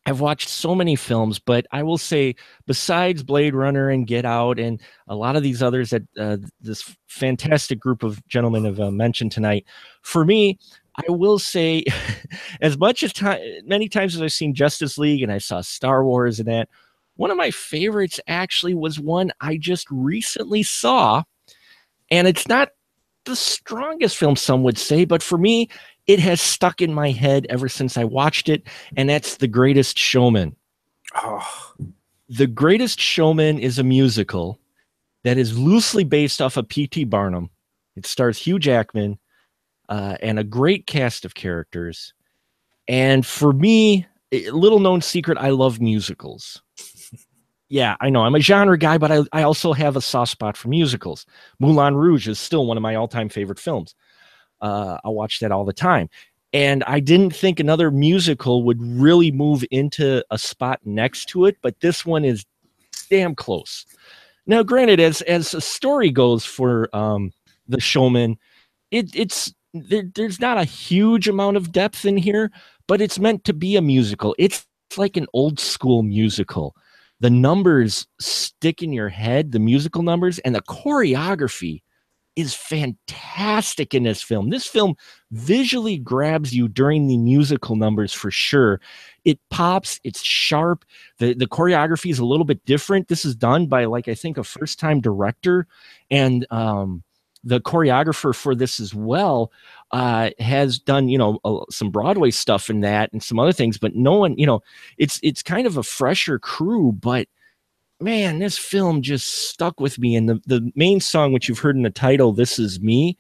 I've watched so many films, but I will say, besides Blade Runner and Get Out and a lot of these others that this fantastic group of gentlemen have mentioned tonight, for me, I will say, as much as many times as I've seen Justice League and I saw Star Wars and that, one of my favorites actually was one I just recently saw, and it's not the strongest film, some would say, but for me, it has stuck in my head ever since I watched it, and that's The Greatest Showman. Oh, The Greatest Showman is a musical that is loosely based off of P.T. Barnum. It stars Hugh Jackman and a great cast of characters. And for me, a little known secret, I love musicals. Yeah, I know I'm a genre guy, but I also have a soft spot for musicals. Moulin Rouge is still one of my all-time favorite films. I'll watch that all the time. And I didn't think another musical would really move into a spot next to it, but this one is damn close. Now, granted, as a story goes for The Showman, there's not a huge amount of depth in here, but it's meant to be a musical. It's like an old school musical. The numbers stick in your head, the musical numbers, and the choreography is fantastic in this film. This film visually grabs you during the musical numbers for sure. It pops, it's sharp. The choreography is a little bit different. This is done by, like, I think a first-time director, and the choreographer for this as well has done, some Broadway stuff in that and some other things, but no one, it's kind of a fresher crew, but man, this film just stuck with me. And the main song, which you've heard in the title, This Is Me,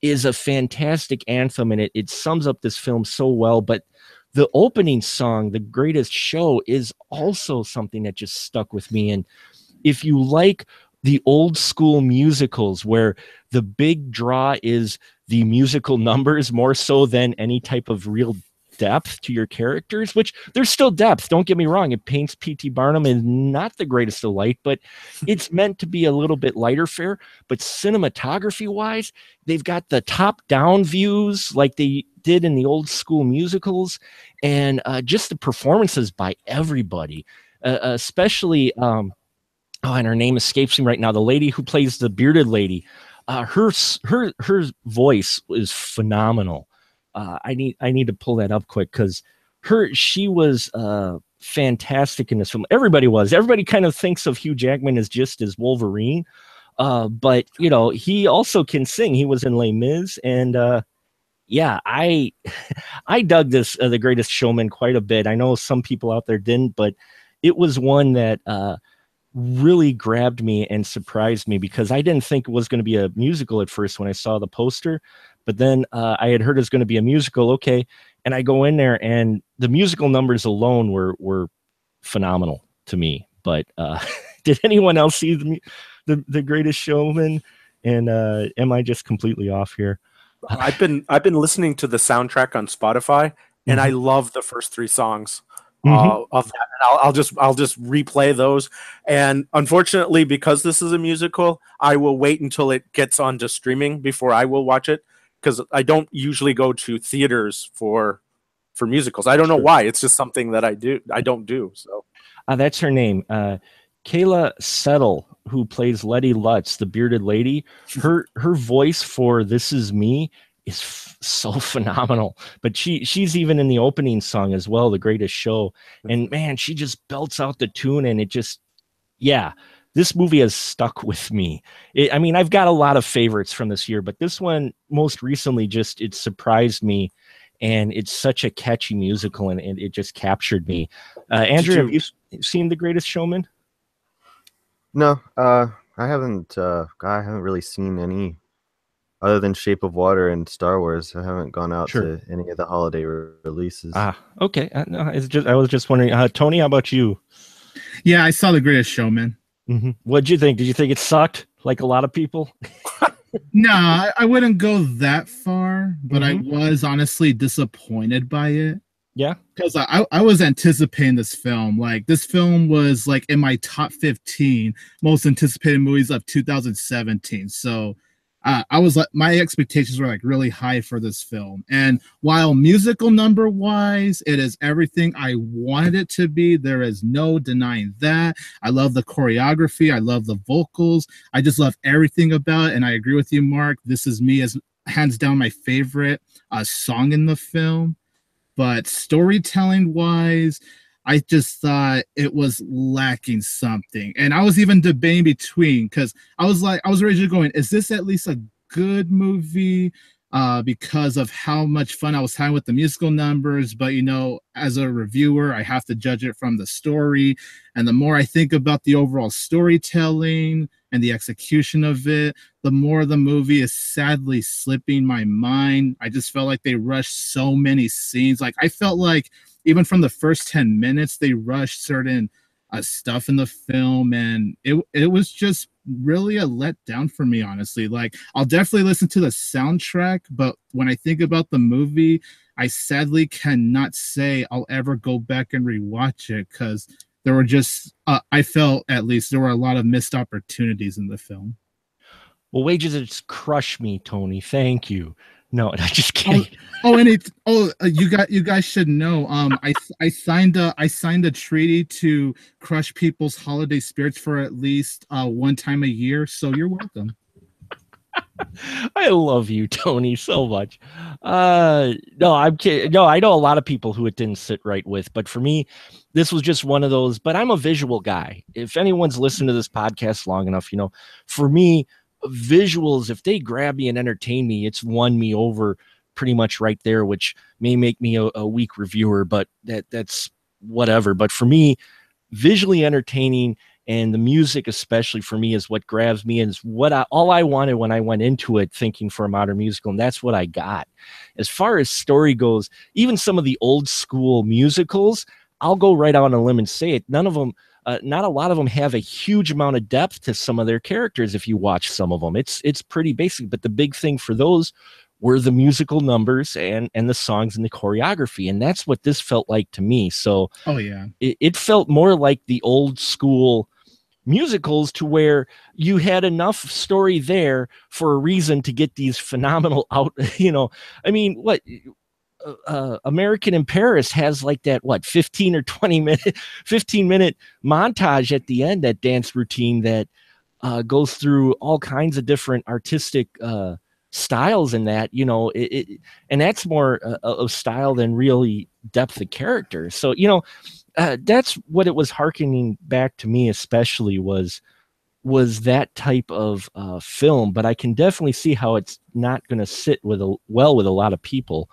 is a fantastic anthem, and it sums up this film so well. But the opening song, The Greatest Show, is also something that just stuck with me. And if you like the old school musicals where the big draw is the musical numbers more so than any type of real depth to your characters, which there's still depth, don't get me wrong, it paints P.T. Barnum is not the greatest of light, but it's meant to be a little bit lighter fare. But cinematography wise, they've got the top down views like they did in the old school musicals, and just the performances by everybody, especially and her name escapes me right now, the lady who plays the bearded lady. Her voice is phenomenal. I need to pull that up quick because she was fantastic in this film. Everybody kind of thinks of Hugh Jackman as just as Wolverine, but he also can sing. He was in Les Mis, and I dug this The Greatest Showman quite a bit. I know some people out there didn't, but it was one that really grabbed me and surprised me because I didn't think it was going to be a musical at first when I saw the poster. But then I had heard it's going to be a musical. Okay. And I go in there and the musical numbers alone were phenomenal to me. But did anyone else see the Greatest Showman? And am I just completely off here? I've been listening to the soundtrack on Spotify, and I love the first three songs of that. And I'll just replay those. And unfortunately, because this is a musical, I will wait until it gets onto streaming before I will watch it, because I don't usually go to theaters for musicals. I don't know why. It's just something that I don't do. So that's her name, Kayla Settle, who plays Letty Lutz, the bearded lady. Her voice for This Is Me is so phenomenal. But she's even in the opening song as well, The Greatest Show. And man, she just belts out the tune, and it just, this movie has stuck with me. I've got a lot of favorites from this year, but this one most recently it surprised me, and it's such a catchy musical, and it just captured me. Andrew, have you seen The Greatest Showman? No, I haven't. I haven't really seen any other than Shape of Water and Star Wars. I haven't gone out to any of the holiday releases. Okay. No, I was just wondering. Tony, how about you? Yeah, I saw The Greatest Showman. What'd you think? Did you think it sucked like a lot of people? No, I wouldn't go that far, but I was honestly disappointed by it. Yeah, because I was anticipating this film. Like, this film was like in my top 15 most anticipated movies of 2017. So I was like, my expectations were like really high for this film. And while musical number wise, it is everything I wanted it to be. There is no denying that. I love the choreography. I love the vocals. I just love everything about it. And I agree with you, Mark. This is me as hands down my favorite song in the film. But storytelling wise, I just thought it was lacking something. And I was even debating between, because I was originally going, is this at least a good movie? Because of how much fun I was having with the musical numbers. But, as a reviewer, I have to judge it from the story. And the more I think about the overall storytelling and the execution of it, the more the movie is sadly slipping my mind. I just felt like they rushed so many scenes. Like, I felt like even from the first 10 minutes, they rushed certain stuff in the film, and it was just really a letdown for me, honestly. Like, I'll definitely listen to the soundtrack, but when I think about the movie, I sadly cannot say I'll ever go back and rewatch it, because there were just, I felt at least there were a lot of missed opportunities in the film. Well, Wages just crushed me, Tony. Thank you. No, I just kidding. You guys should know. I signed a treaty to crush people's holiday spirits for at least one time a year. So you're welcome. I love you, Tony, so much. No, I'm kidding. No, I know a lot of people who it didn't sit right with, but for me, this was just one of those. But I'm a visual guy. If anyone's listened to this podcast long enough, for me, visuals, if they grab me and entertain me, it's won me over pretty much right there, which may make me a weak reviewer, but that's whatever. But for me, visually entertaining, and the music especially for me is what grabs me, and is what all I wanted when I went into it thinking for a modern musical, and that's what I got. As far as story goes, even some of the old school musicals, I'll go right out on a limb and say it, none of them, not a lot of them have a huge amount of depth to some of their characters. If you watch some of them, it's pretty basic, but the big thing for those were the musical numbers and the songs and the choreography, and that's what this felt like to me. So it felt more like the old school musicals, to where you had enough story there for a reason to get these phenomenal out. I mean, what American in Paris has like that 15 or 20 minute 15-minute montage at the end, that dance routine that goes through all kinds of different artistic styles in that, and that's more of style than really depth of character. So that's what it was hearkening back to me, especially was that type of film. But I can definitely see how it's not going to sit with a lot of people.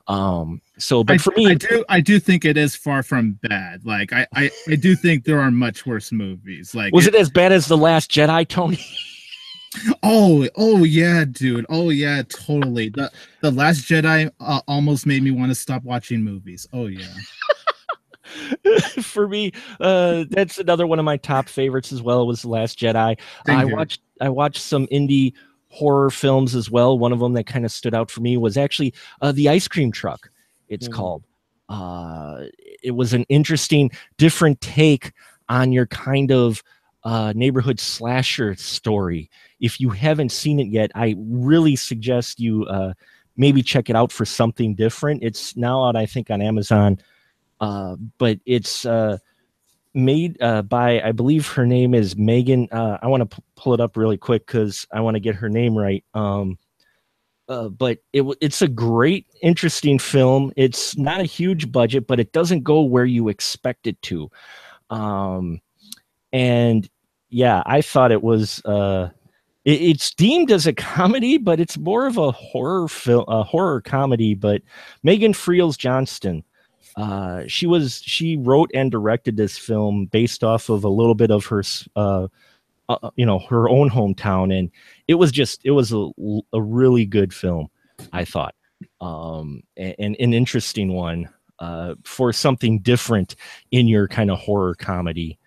But for me, I do think it is far from bad. Like I do think there are much worse movies. Like, was it as bad as The Last Jedi, Tony? Oh yeah, dude. Oh yeah, totally. The Last Jedi almost made me want to stop watching movies. Oh yeah. For me, that's another one of my top favorites as well, was The Last Jedi. I watched some indie horror films as well. One of them that kind of stood out for me was actually The Ice Cream Truck, it's called. It was an interesting, different take on your kind of neighborhood slasher story. If you haven't seen it yet, I really suggest you maybe check it out for something different. It's now out, I think, on Amazon. But it's made by, I believe her name is Megan. I want to pull it up really quick because I want to get her name right. But it's a great, interesting film. It's not a huge budget, but it doesn't go where you expect it to. And yeah, I thought it was. It's deemed as a comedy, but it's more of a horror film, a horror comedy. But Megan Friels Johnston. She wrote and directed this film based off of a little bit of her, her own hometown, and it was a really good film, I thought, and an interesting one for something different in your kind of horror comedy.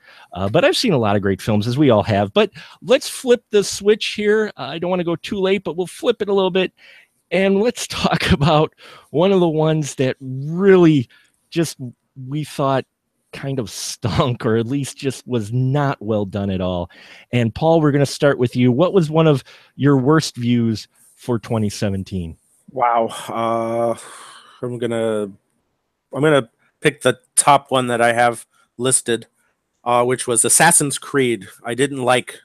But I've seen a lot of great films, as we all have. But let's flip the switch here. I don't want to go too late, but we'll flip it a little bit, and let's talk about one of the ones that really just we thought kind of stunk, or at least just was not well done at all. And Paul, we're going to start with you. What was one of your worst views for 2017? Wow. I'm gonna pick the top one that I have listed, which was Assassin's Creed. I didn't like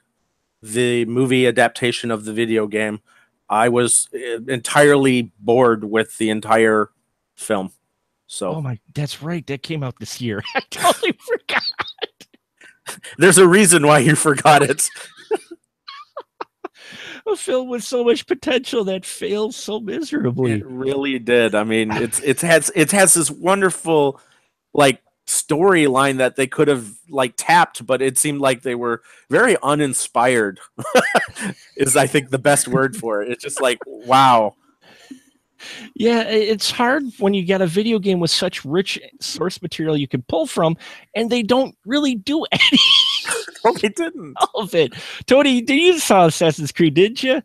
the movie adaptation of the video game. I was entirely bored with the entire film. So, oh my, that's right. That came out this year. I totally forgot. There's a reason why you forgot it. A film with so much potential that fails so miserably. It really did. I mean, it has this wonderful like storyline that they could have like tapped, but it seemed like they were very uninspired. Is I think the best word for it. It's just like, wow. Yeah, it's hard when you get a video game with such rich source material you can pull from, and they don't really do any No, they didn't. of it. Tony, you saw Assassin's Creed, didn't you?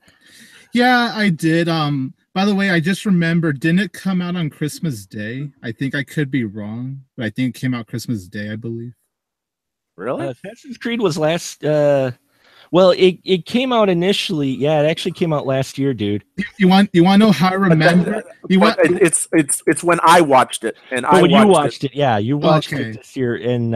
Yeah, I did. By the way, I just remembered, didn't it come out on Christmas Day? I think I could be wrong, but I think it came out Christmas Day, I believe. Really? Assassin's Creed was last. Well, it came out initially. Yeah, it actually came out last year, dude. You want to know how I remember? It's when I watched it, and you watched it. Yeah, you watched Okay. it this year. And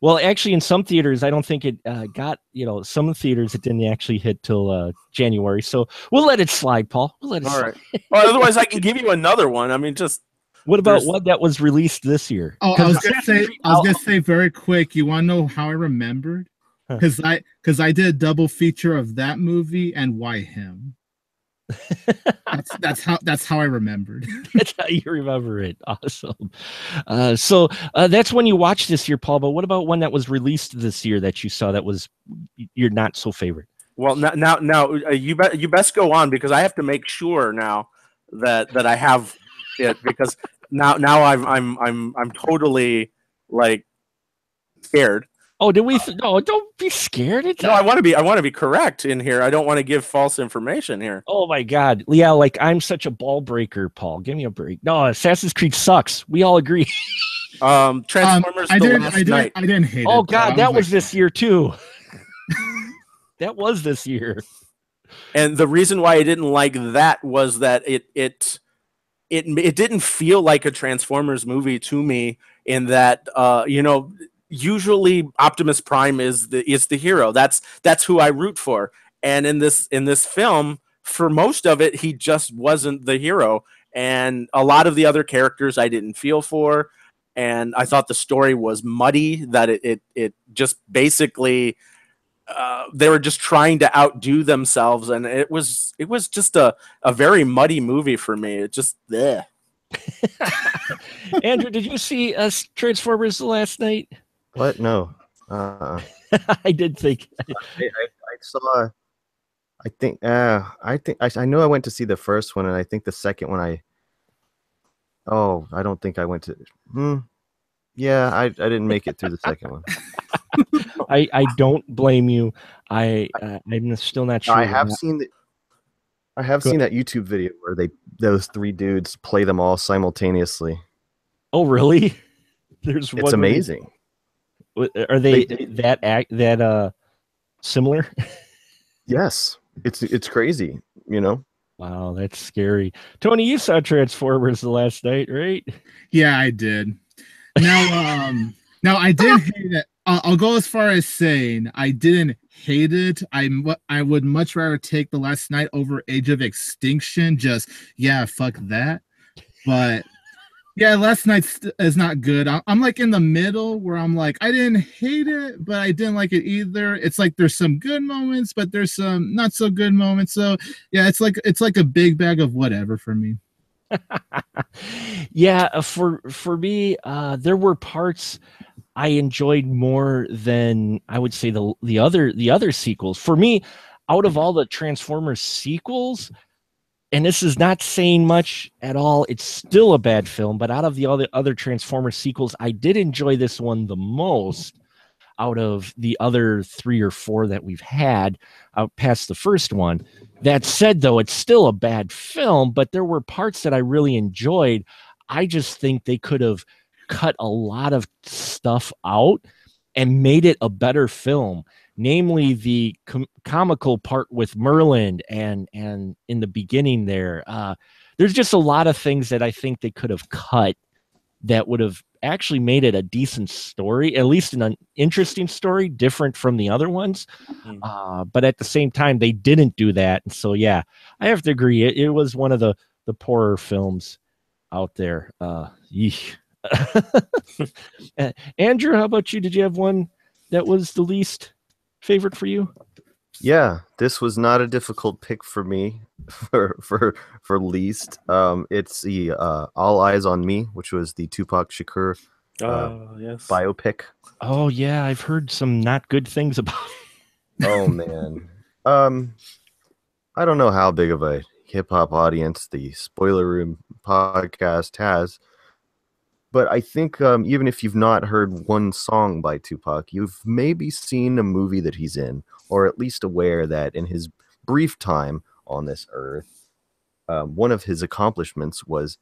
well, actually, in some theaters, I don't think it got. Some theaters it didn't actually hit till January. So we'll let it slide, Paul. We'll let it All slide. right. Well, otherwise, I can give you another one. I mean, just What about There's- one that was released this year? Oh, I was gonna say very quick. You want to know how I remembered? Huh. Because I did a double feature of that movie and Why Him. That's how I remembered. That's how you remember it. Awesome. So that's when you watched this year, Paul. But what about one that was released this year that you saw that was your not so favorite? well now you best go on because I have to make sure now that I have it because now I'm totally like scared. Oh, did we? No, don't be scared. It's No, I want to be correct in here. I don't want to give false information here. Oh my God, yeah, like I'm such a ball breaker, Paul. Give me a break. No, Assassin's Creed sucks. We all agree. Transformers: I The Last Night. didn't hate it. Oh though. God, I that was like, this year too. That was this year. And the reason why I didn't like that was that it didn't feel like a Transformers movie to me. In that, usually Optimus Prime is the hero. That's who I root for. And in this film, for most of it, he just wasn't the hero. And a lot of the other characters I didn't feel for. And I thought the story was muddy. That it just basically. They were just trying to outdo themselves, and it was just a very muddy movie for me. It just, bleh. Andrew, did you see Transformers last night? What? No. I did think. I saw. I know I went to see the first one, and I think the second one I don't think I went to. Yeah, I didn't make it through the second one. I don't blame you. I'm still not sure. I have seen that YouTube video where those three dudes play them all simultaneously. Oh, really? There's It's amazing. Are they that similar? Yes, it's crazy. Wow, that's scary. Tony, you saw Transformers the last night, right? Yeah, I did. Now I did hate it. I'll go as far as saying I didn't hate it. I would much rather take The Last Night over Age of Extinction. Just fuck that. But yeah, Last Night is not good. I'm like in the middle where I'm like I didn't hate it, but I didn't like it either. It's like there's some good moments, but there's some not so good moments. So yeah, it's like a big bag of whatever for me. Yeah, for me, there were parts I enjoyed more than I would say the other sequels. For me, out of all the Transformers sequels, and this is not saying much at all, it's still a bad film, but out of the other Transformers sequels, I did enjoy this one the most out of the other 3 or 4 that we've had out past the first one. That said, though, it's still a bad film, but there were parts that I really enjoyed. I just think they could have cut a lot of stuff out and made it a better film, namely the comical part with Merlin and in the beginning there. There's just a lot of things that I think they could have cut that would have actually made it a decent story, at least an interesting story, different from the other ones. But at the same time, they didn't do that. And so, yeah, I have to agree. It was one of the poorer films out there. Andrew, how about you? Did you have one that was the least favorite for you? Yeah, this was not a difficult pick for me for least. It's the All Eyes on Me, which was the Tupac Shakur yes. biopic. Oh yeah, I've heard some not good things about it. Oh man. I don't know how big of a hip hop audience the Spoiler Room podcast has, but I think even if you've not heard one song by Tupac, you've maybe seen a movie that he's in, or at least aware that in his brief time on this earth, one of his accomplishments was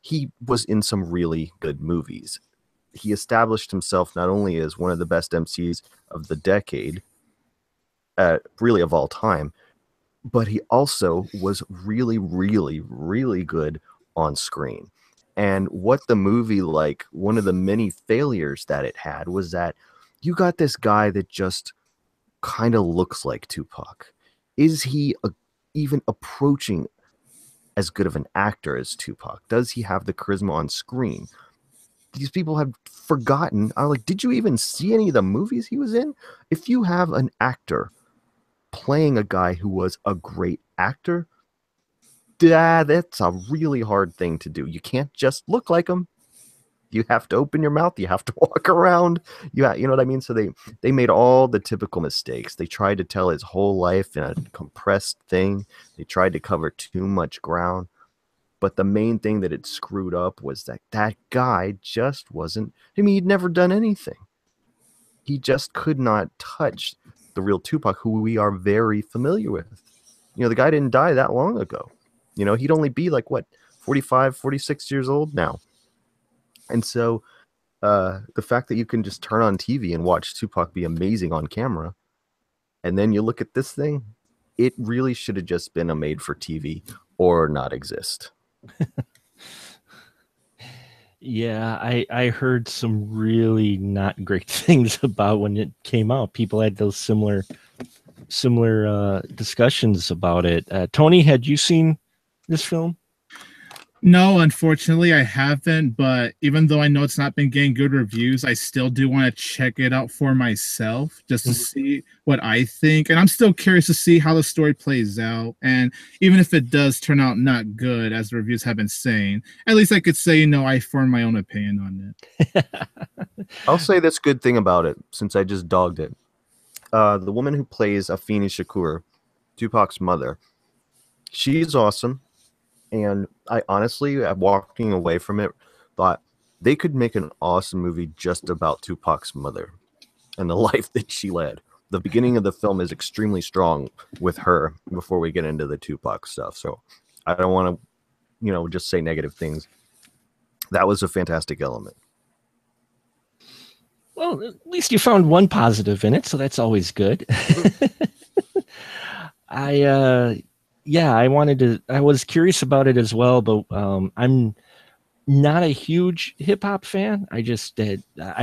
he was in some really good movies. He established himself not only as one of the best MCs of the decade, really of all time, but he also was really, really, really good on screen. And what the movie, like, one of the many failures that it had was that you got this guy that just kind of looks like Tupac. Is he even approaching as good of an actor as Tupac? Does he have the charisma on screen? These people have forgotten. I'm like, did you even see any of the movies he was in? If you have an actor playing a guy who was a great actor, that's a really hard thing to do. You can't just look like him. You have to open your mouth. You have to walk around. You know what I mean? So they made all the typical mistakes. They tried to tell his whole life in a compressed thing. They tried to cover too much ground. But the main thing that it screwed up was that guy just wasn't, I mean, he'd never done anything. He just could not touch the real Tupac, who we are very familiar with. You know, the guy didn't die that long ago. You know, he'd only be like, what, 45, 46 years old now. And so the fact that you can just turn on TV and watch Tupac be amazing on camera, and then you look at this thing, it really should have just been a made for TV or not exist. Yeah, I heard some really not great things about when it came out. People had those similar discussions about it. Tony, had you seen this film? No, unfortunately, I haven't. But even though I know it's not been getting good reviews, I still do want to check it out for myself just to see what I think. And I'm still curious to see how the story plays out. And even if it does turn out not good, as the reviews have been saying, at least I could say, I formed my own opinion on it. I'll say this good thing about it, since I just dogged it. The woman who plays Afeni Shakur, Tupac's mother, she's awesome. And I honestly, walking away from it, thought they could make an awesome movie just about Tupac's mother and the life that she led. The beginning of the film is extremely strong with her before we get into the Tupac stuff. So I don't want to, just say negative things. That was a fantastic element. Well, at least you found one positive in it, so that's always good. I was curious about it as well, but I'm not a huge hip hop fan. I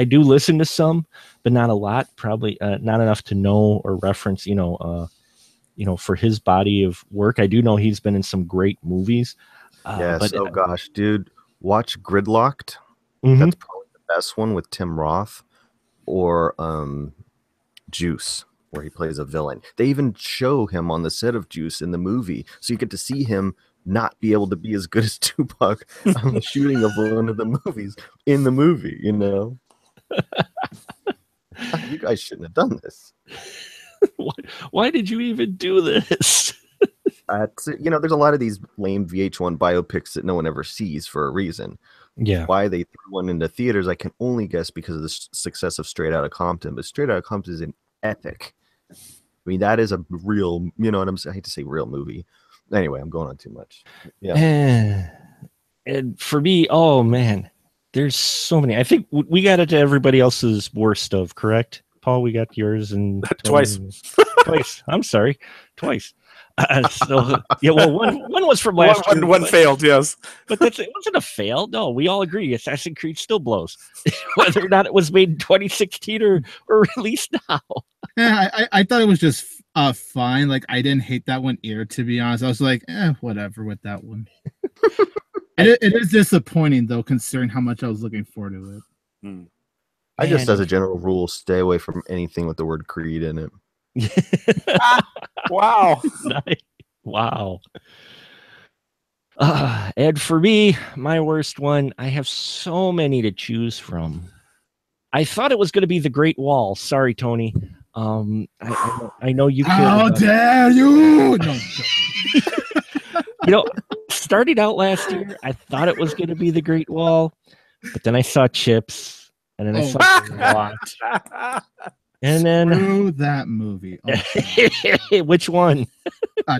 do listen to some, but not a lot, probably not enough to know or reference, for his body of work. I do know he's been in some great movies. Yes. Oh gosh, dude, watch Gridlocked. Mm-hmm. That's probably the best one with Tim Roth, or Juice, where he plays a villain. They even show him on the set of Juice in the movie, so you get to see him not be able to be as good as Tupac on the shooting of one of the movies in the movie. You guys shouldn't have done this. Why did you even do this? There's a lot of these lame VH1 biopics that no one ever sees for a reason. Yeah. Why they threw one into theaters, I can only guess because of the success of Straight Outta Compton. But Straight Outta Compton is an epic. I mean, that is a real, what I'm saying? I hate to say real movie. Anyway, I'm going on too much. Yeah. And for me, oh man, There's so many. I think we got it to everybody else's worst of, correct? Paul, we got yours and Twice. Twice. I'm sorry, twice. So yeah, well, one was from last year. One failed, yes. But it wasn't a fail. No, we all agree Assassin's Creed still blows, whether or not it was made in 2016 or released now. Yeah, I thought it was just fine. Like, I didn't hate that one either, to be honest. I was like, whatever with that one. It is disappointing, though, considering how much I was looking forward to it. I just, as a general rule, stay away from anything with the word Creed in it. Wow. Nice. Wow. And for me, my worst one, I have so many to choose from. I thought it was going to be The Great Wall. Sorry, Tony. I know you. How dare you! No, you know, started out last year, I thought it was going to be The Great Wall, but then I saw Chips, and then I saw Watch. And then through that movie. Oh, which one?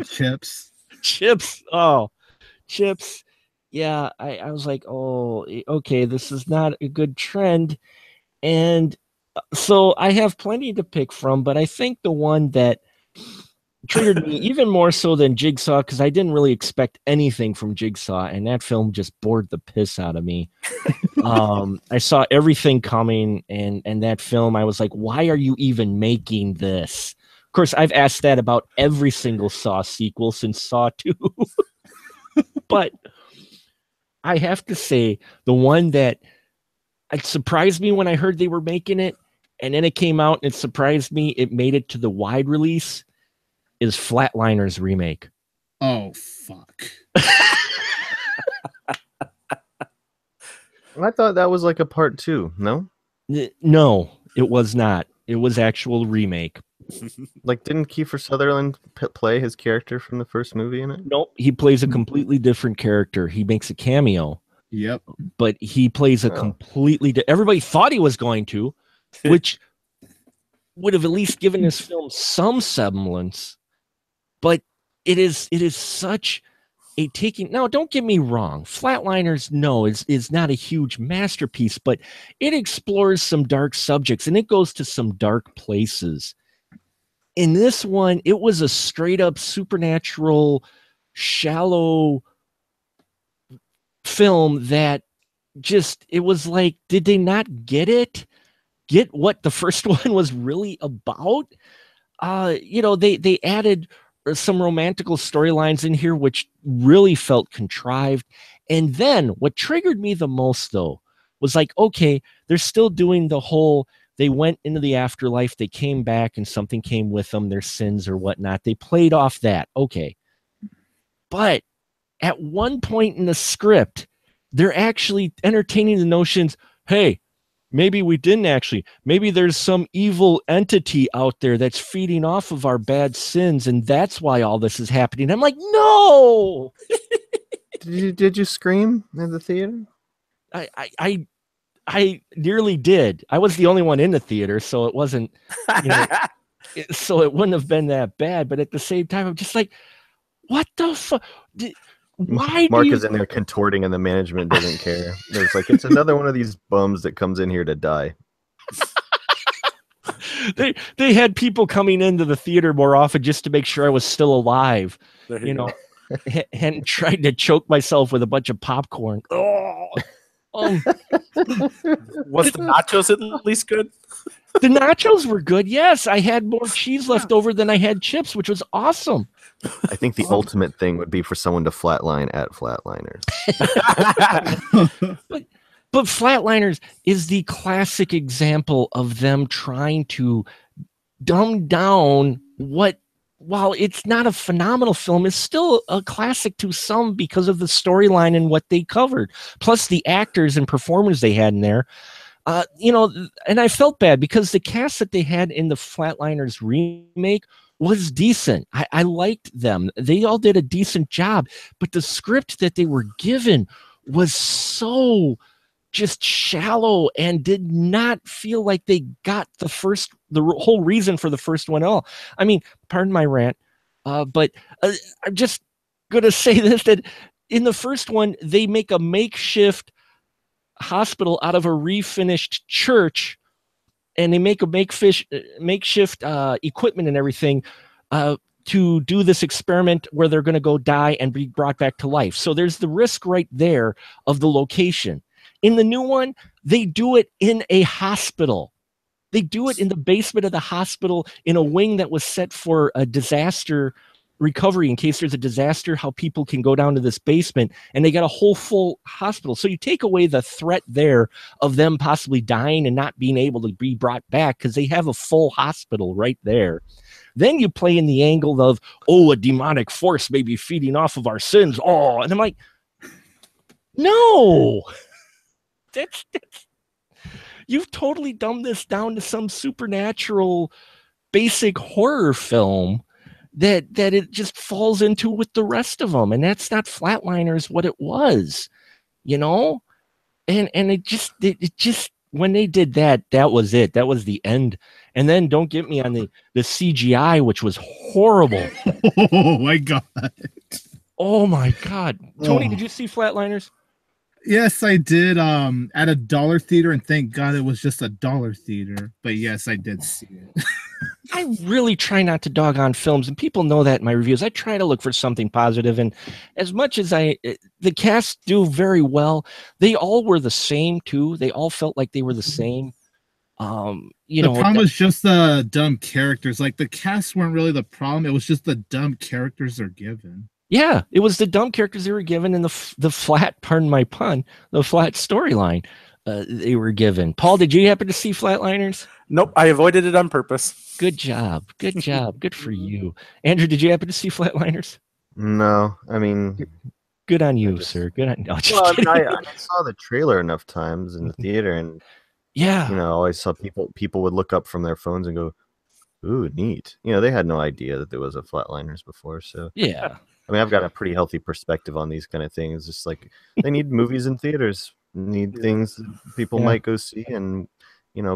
Chips. Chips. Oh, Chips. Yeah, I was like, oh, okay, this is not a good trend. And so I have plenty to pick from, but I think the one that triggered me even more so than Jigsaw, because I didn't really expect anything from Jigsaw, and that film just bored the piss out of me. I saw everything coming, and that film, I was like, why are you even making this? Of course, I've asked that about every single Saw sequel since Saw 2. But I have to say, the one that it surprised me when I heard they were making it, and then it came out and it surprised me, it made it to the wide release, is Flatliners remake. Oh, fuck. I thought that was like a part 2, no? No, it was not. It was actual remake. Like, didn't Kiefer Sutherland play his character from the first movie in it? Nope, he plays a completely different character. He makes a cameo. Yep. But he plays a completely everybody thought he was going to, which would have at least given this film some semblance. But it is such a taking. Now, don't get me wrong. Flatliners, no, is not a huge masterpiece, but it explores some dark subjects and it goes to some dark places. In this one, it was a straight up supernatural, shallow film that just, it was like, did they not get it? Get what the first one was really about? They added some romantical storylines in here, which really felt contrived. And then what triggered me the most, though, was like, okay, they're still doing the whole, they went into the afterlife, they came back and something came with them, their sins or whatnot. They played off that. Okay. But at one point in the script, they're actually entertaining the notions, hey, maybe we didn't actually. Maybe there's some evil entity out there that's feeding off of our bad sins, and that's why all this is happening. I'm like, no! Did you scream in the theater? I nearly did. I was the only one in the theater, so it wasn't, so it wouldn't have been that bad. But at the same time, I'm just like, what the fuck? Why? Mark is in there contorting, and the management doesn't care. It's like, it's another one of these bums that comes in here to die. They had people coming into the theater more often just to make sure I was still alive. And tried to choke myself with a bunch of popcorn. Oh. Was the nachos at least good? The nachos were good. Yes, I had more cheese left over than I had chips, which was awesome. I think the ultimate thing would be for someone to flatline at Flatliners. But Flatliners is the classic example of them trying to dumb down what, while it's not a phenomenal film, is still a classic to some because of the storyline and what they covered, plus the actors and performers they had in there. And I felt bad because the cast that they had in the Flatliners remake was decent. I liked them. They all did a decent job, but the script that they were given was so just shallow and did not feel like they got the whole reason for the first one at all. I mean, pardon my rant, but I'm just going to say this, that in the first one, they make a makeshift hospital out of a refinished church, and they make a makeshift equipment and everything to do this experiment where they're going to go die and be brought back to life. So there's the risk right there of the location. In the new one, they do it in a hospital. They do it in the basement of the hospital in a wing that was set for a disaster recovery in case there's a disaster, how people can go down to this basement, and they got a whole full hospital. So you take away the threat there of them possibly dying and not being able to be brought back because they have a full hospital right there. Then you play in the angle of, oh, a demonic force may be feeding off of our sins. Oh, and I'm like, no, that's you've totally dumbed this down to some supernatural basic horror film that it just falls into with the rest of them. And that's not Flatliners what it was, you know? And it just when they did that, that was it. That was the end. And then don't get me on the CGI, which was horrible. Oh my God. Oh my God. Tony, did you see Flatliners? Yes, I did. At a dollar theater, and thank God it was just a dollar theater. But yes, I did see it. I really try not to dog on films, and people know that in my reviews. I try to look for something positive, and as much as the cast do very well, they all were the same too. They all felt like they were the same. The problem was just the dumb characters. Like the cast weren't really the problem. It was just the dumb characters they're given. Yeah, it was the dumb characters they were given, and the flat, pardon my pun, the flat storyline they were given. Paul, did you happen to see Flatliners? Nope, I avoided it on purpose. Good job. Good job. Good for you. Andrew, did you happen to see Flatliners? No, I mean, good on you, sir. Good on. No, well, I saw the trailer enough times in the theater, and yeah, I always saw people would look up from their phones and go, "Ooh, neat." They had no idea that there was a Flatliners before, so yeah. I mean, I've got a pretty healthy perspective on these kind of things. Just like they need movies in theaters, need things people might go see, and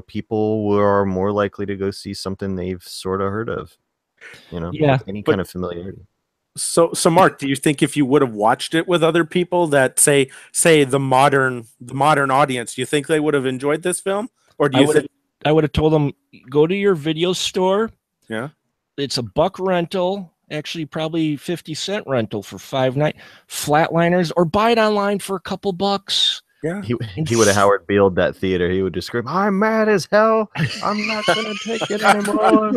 people are more likely to go see something they've sort of heard of. With any kind of familiarity. So Mark, do you think if you would have watched it with other people that say the modern audience, do you think they would have enjoyed this film? Or do you think I would have told them, go to your video store. Yeah. It's $1 rental. Actually, probably 50-cent rental for 5 nights. Flatliners, or buy it online for a couple bucks. Yeah, he would have Howard Beal'd that theater. He would just scream, "I'm mad as hell. I'm not gonna take it anymore."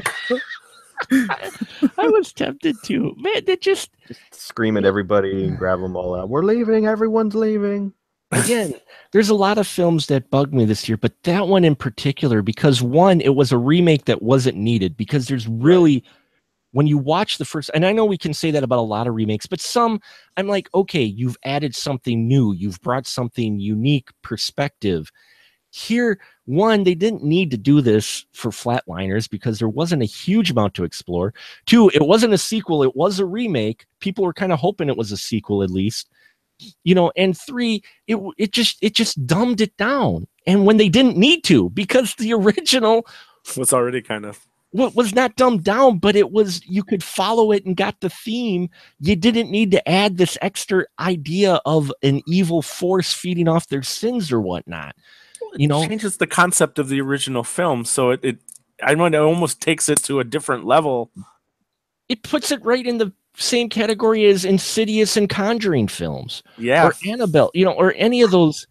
I was tempted to. Man, they just scream at everybody and grab them all out. We're leaving. Everyone's leaving. Again, there's a lot of films that bug me this year, but that one in particular, because one, it was a remake that wasn't needed, because there's really, when you watch the first, and I know we can say that about a lot of remakes, but some, I'm like, okay, you've added something new. You've brought something unique perspective. Here, one, they didn't need to do this for Flatliners because there wasn't a huge amount to explore. Two, it wasn't a sequel. It was a remake. People were kind of hoping it was a sequel at least. And three, it just dumbed it down. And when they didn't need to, because the original was already kind of was not dumbed down, but it was, you could follow it and got the theme. You didn't need to add this extra idea of an evil force feeding off their sins or whatnot. It changes the concept of the original film, so it almost takes it to a different level. It puts it right in the same category as Insidious and Conjuring films, or Annabelle, or any of those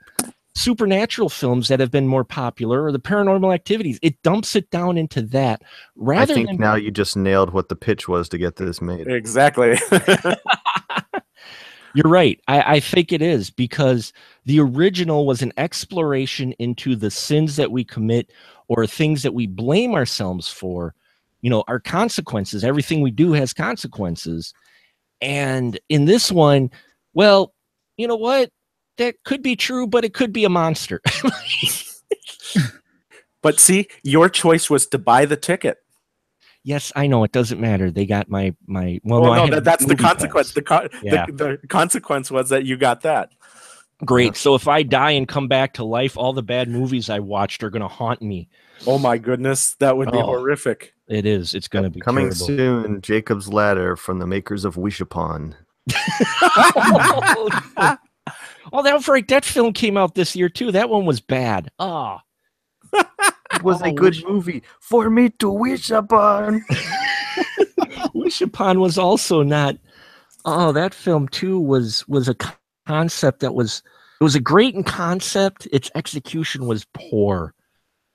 supernatural films that have been more popular, or the Paranormal Activities. It dumps it down into that. I think now you just nailed what the pitch was to get this made. Exactly. You're right. I think it is, because the original was an exploration into the sins that we commit or things that we blame ourselves for. Our consequences. Everything we do has consequences. And in this one, well, you know what? That could be true, but it could be a monster. But see, your choice was to buy the ticket. Yes, I know. It doesn't matter. They got my. That's the consequence. The consequence was that you got that. Great. So if I die and come back to life, all the bad movies I watched are going to haunt me. Oh my goodness, that would be horrific. It is. It's going to be coming terrible. soon. Jacob's Ladder from the makers of Wish Upon. Oh, that was right. That film came out this year too. That one was bad. Oh, It was a good movie for me to wish upon. Wish Upon was also not. Oh, that film too was a concept that was. It was a great in concept. Its execution was poor.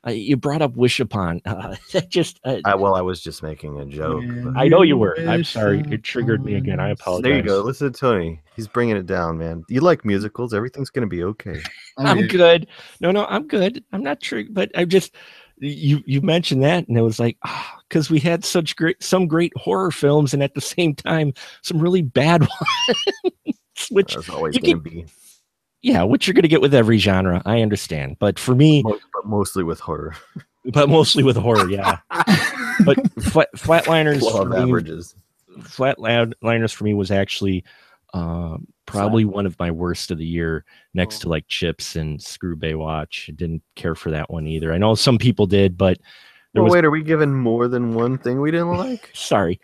You brought up Wish Upon. That just. I was just making a joke. But... I know you were. I'm sorry. It triggered me again. I apologize. There you go. Listen to Tony. He's bringing it down, man. You like musicals. Everything's going to be okay. I'm good. No, I'm good. I'm not triggered, but I just you mentioned that, and it was like, because we had some great horror films, and at the same time, some really bad ones. Which that's always going to be. Yeah, which you're going to get with every genre. I understand, but for me, but mostly with horror. But mostly with horror, yeah. But Flatliners Flatliners for me was actually probably one of my worst of the year, next to like Chips and Screw Baywatch. I didn't care for that one either. I know some people did, but wait, are we giving more than one thing we didn't like? Sorry.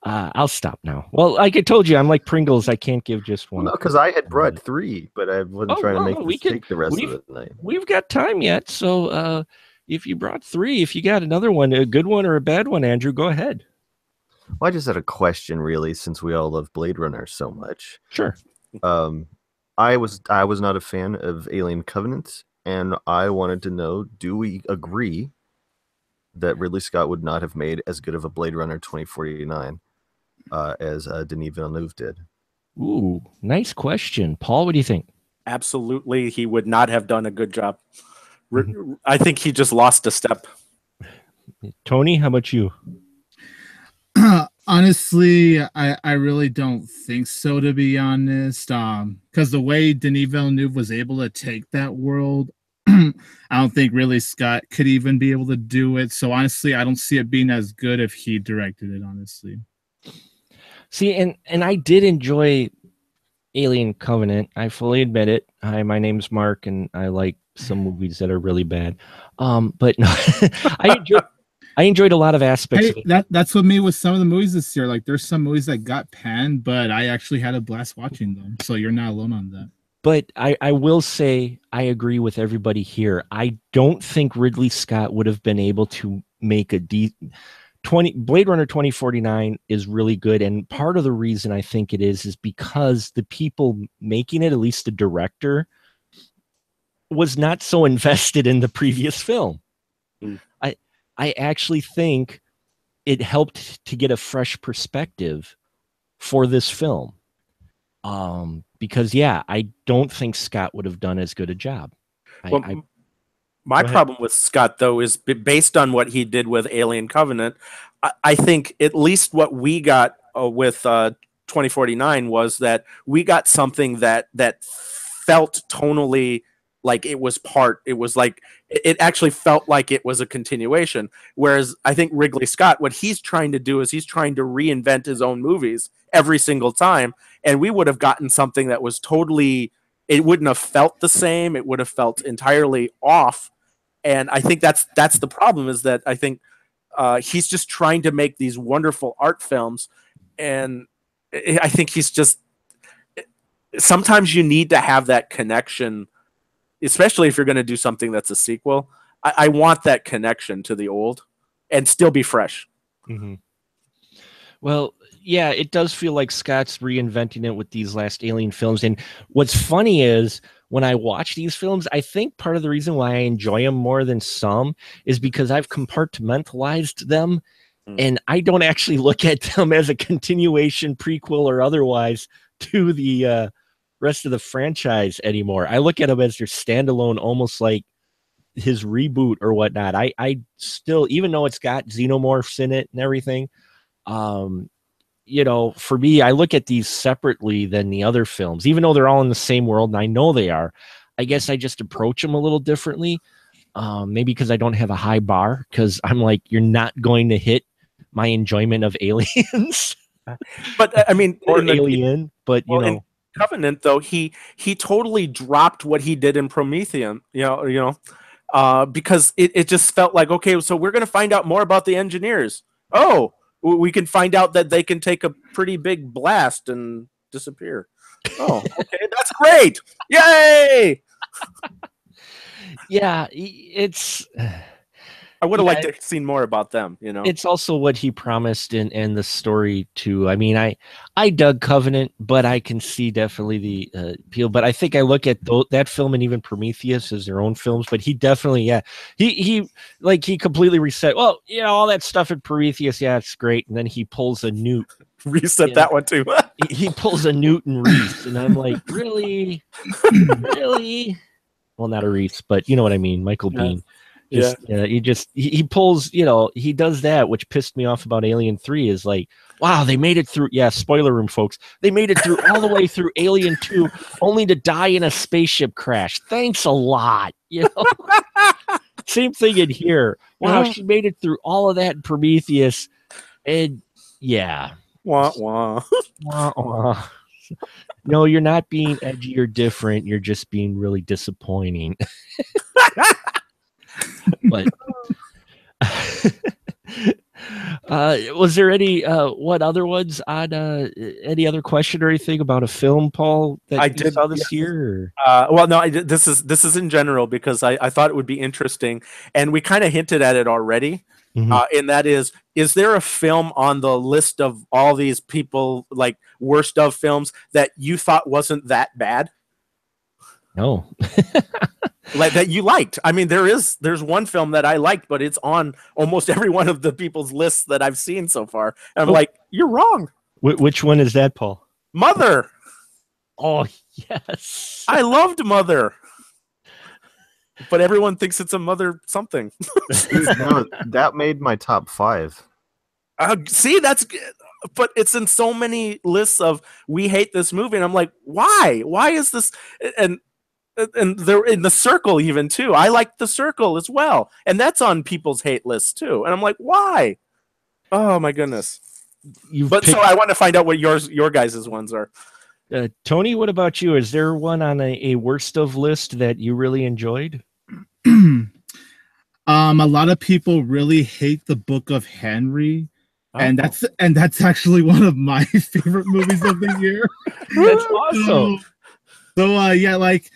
I'll stop now. Well, like I told you, I'm like Pringles. I can't give just one. No, because I had brought 3, but I wasn't trying to make take the rest of the night. We've got time yet, so if you brought 3, if you got another one, a good one or a bad one, Andrew, go ahead. Well, I just had a question, really, since we all love Blade Runner so much. Sure. I was not a fan of Alien Covenant, and I wanted to know: do we agree that Ridley Scott would not have made as good of a Blade Runner 2049 as Denis Villeneuve did? Ooh, nice question, Paul. What do you think? Absolutely, he would not have done a good job. I think he just lost a step. Tony, how about you? Honestly, I really don't think so, to be honest. Because the way Denis Villeneuve was able to take that world, I don't think Ridley Scott could even be able to do it. So honestly, I don't see it being as good if he directed it, honestly. See, and I did enjoy Alien Covenant. I fully admit it. Hi, my name's Mark, and I like some movies that are really bad. But no, I enjoyed a lot of aspects of it. That's what me with some of the movies this year. Like, there's some movies that got panned, but I actually had a blast watching them. So you're not alone on that. But I will say I agree with everybody here. I don't think Ridley Scott would have been able to make Blade Runner 2049 is really good. And part of the reason I think it is because the people making it, at least the director, was not so invested in the previous film. I actually think it helped to get a fresh perspective for this film. Because I don't think Scott would have done as good a job. My problem with Scott, though, is based on what he did with Alien Covenant. I think at least what we got with 2049 was that we got something that felt tonally like it was like it actually felt like it was a continuation. Whereas I think Ridley Scott, what he's trying to do is he's trying to reinvent his own movies every single time. And we would have gotten something that was totally, it wouldn't have felt the same. It would have felt entirely off. And I think that's the problem, is that I think he's just trying to make these wonderful art films. And I think he's just, sometimes you need to have that connection, especially if you're going to do something that's a sequel. I want that connection to the old and still be fresh. Mm-hmm. Well, yeah, it does feel like Scott's reinventing it with these last Alien films. And what's funny is when I watch these films, I think part of the reason why I enjoy them more than some is because I've compartmentalized them. And I don't actually look at them as a continuation, prequel, or otherwise to the rest of the franchise anymore. I look at them as their standalone, almost like his reboot or whatnot. I still, even though it's got xenomorphs in it and everything, for me, I look at these separately than the other films, even though they're all in the same world, and I know they are. I guess I just approach them a little differently. Maybe because I don't have a high bar, because I'm like, you're not going to hit my enjoyment of Aliens. But I mean, or Alien, but in Covenant, though, he totally dropped what he did in Promethean, because it just felt like, okay, so we're going to find out more about the engineers. Oh, we can find out that they can take a pretty big blast and disappear. Oh, okay, that's great! Yay! Yeah, it's I would have Yeah, liked to have seen more about them. You know, it's also what he promised in the story too. I mean, I dug Covenant, but I can see definitely the appeal. But I think I look at that film and even Prometheus as their own films. But he definitely, yeah, he completely reset. Well, all that stuff in Prometheus, yeah, it's great. And then he pulls a Newt. reset that one too. He pulls a Newton Reese, and I'm like, really, really? Well, not a Reese, but you know what I mean, Michael Biehn. He pulls, he does that, which pissed me off about Alien 3 is like, wow, they made it through. Yeah, spoiler room, folks. They made it through all the way through Alien 2 only to die in a spaceship crash. Thanks a lot. Same thing in here. Wow, she made it through all of that in Prometheus. And yeah. Wah, wah. Wah, wah. No, you're not being edgy or different. You're just being really disappointing. But was there any what other ones on any other question or anything about a film, Paul, that you saw this year? Well, no, this is in general because I thought it would be interesting, and we kind of hinted at it already. And that is there a film on the list of all these people, like worst of films, that you thought wasn't that bad? No. Like that you liked? I mean, there's one film that I liked, but it's on almost every one of the people's lists that I've seen so far. And I'm like, you're wrong. Which one is that, Paul? Mother. Oh, yes. I loved Mother. But everyone thinks it's a Mother something. No, that made my top 5. See, but it's in so many lists of we hate this movie, and I'm like, why? Why is this? And they're in The Circle even too. I like The Circle as well, and that's on people's hate lists too. And I'm like, why? Oh my goodness! So I want to find out what your guys' ones are. Tony, what about you? Is there one on a worst of list that you really enjoyed? A lot of people really hate the Book of Henry. And that's actually one of my favorite movies of the year. That's awesome. So yeah, like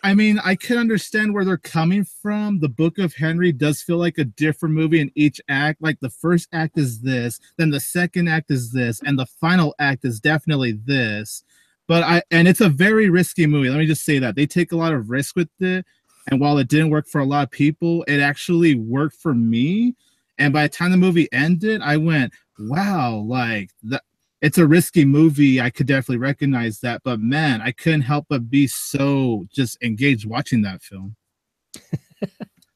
I mean, I can understand where they're coming from. The Book of Henry does feel like a different movie in each act. Like the first act is this, then the second act is this, and the final act is definitely this. And it's a very risky movie. Let me just say that. They take a lot of risk with it. And while it didn't work for a lot of people, it actually worked for me. And by the time the movie ended, I went, wow, like that. It's a risky movie. I could definitely recognize that. But man, I couldn't help but be so just engaged watching that film.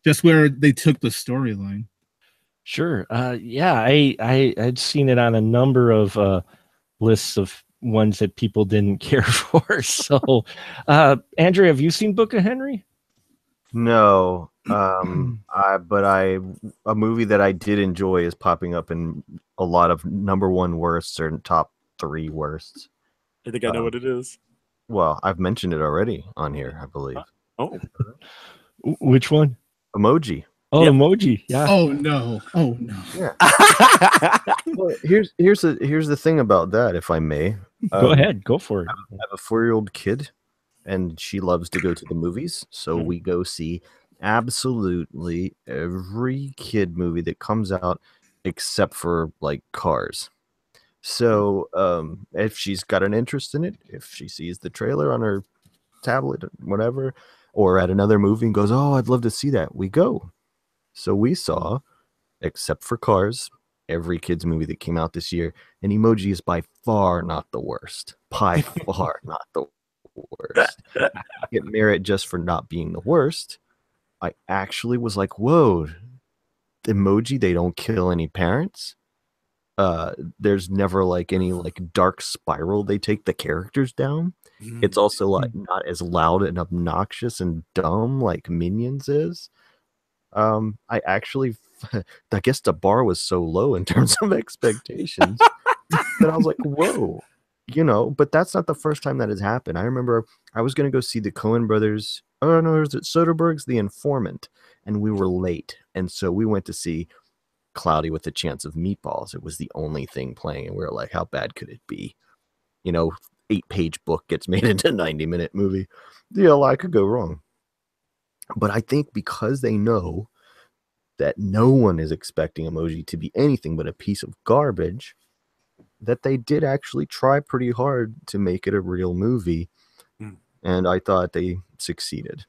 Just where they took the storyline. Sure. Yeah, I'd seen it on a number of lists of ones that people didn't care for. So, Andrew, have you seen Book of Henry? No. A movie that I did enjoy is popping up in a lot of number 1 worsts or top 3 worsts. I think I know what it is. Well, I've mentioned it already on here, I believe. Oh, which one? Emoji. Oh, yep. Emoji. Yeah. Oh no. Yeah. Well, here's the thing about that, if I may. Go ahead. Go for it. I have a 4-year-old kid, and she loves to go to the movies, so we go see absolutely every kid movie that comes out except for like Cars. So if she's got an interest in it, if she sees the trailer on her tablet, whatever, or at another movie and goes, oh, I'd love to see that, we go. So we saw, except for Cars, every kids movie that came out this year, and Emoji is by far not the worst. By far not the worst. I get merit just for not being the worst. I actually was like, whoa, Emoji, they don't kill any parents. There's never like any like dark spiral they take the characters down. It's also like not as loud and obnoxious and dumb like Minions is. I guess the bar was so low in terms of expectations that I was like, whoa, but that's not the first time that has happened. I remember I was going to go see the Coen brothers. Oh no, was it Soderbergh's The Informant? And we were late. And so we went to see Cloudy with a Chance of Meatballs. It was the only thing playing. And we were like, how bad could it be? 8-page book gets made into a 90-minute movie. Yeah, a lot could go wrong. But I think because they know that no one is expecting emoji to be anything but a piece of garbage, that they did actually try pretty hard to make it a real movie. And I thought they succeeded.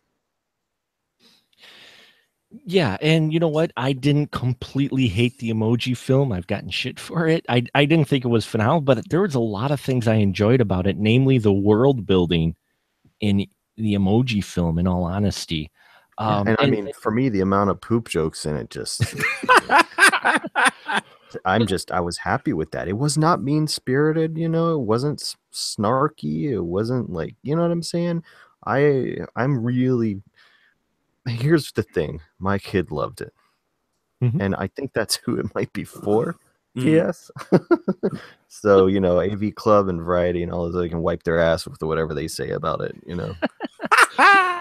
Yeah, and you know what? I didn't completely hate the Emoji film. I've gotten shit for it. I didn't think it was phenomenal, but there was a lot of things I enjoyed about it, namely the world building in the Emoji film, in all honesty. And I mean, for me, the amount of poop jokes in it just... I was happy with that. It was not mean-spirited, you know? It wasn't snarky. It wasn't like, you know what I'm saying? I'm really... Here's the thing. My kid loved it. And I think that's who it might be for. Yes. So, you know, AV Club and Variety and all those, they can wipe their ass with whatever they say about it, you know?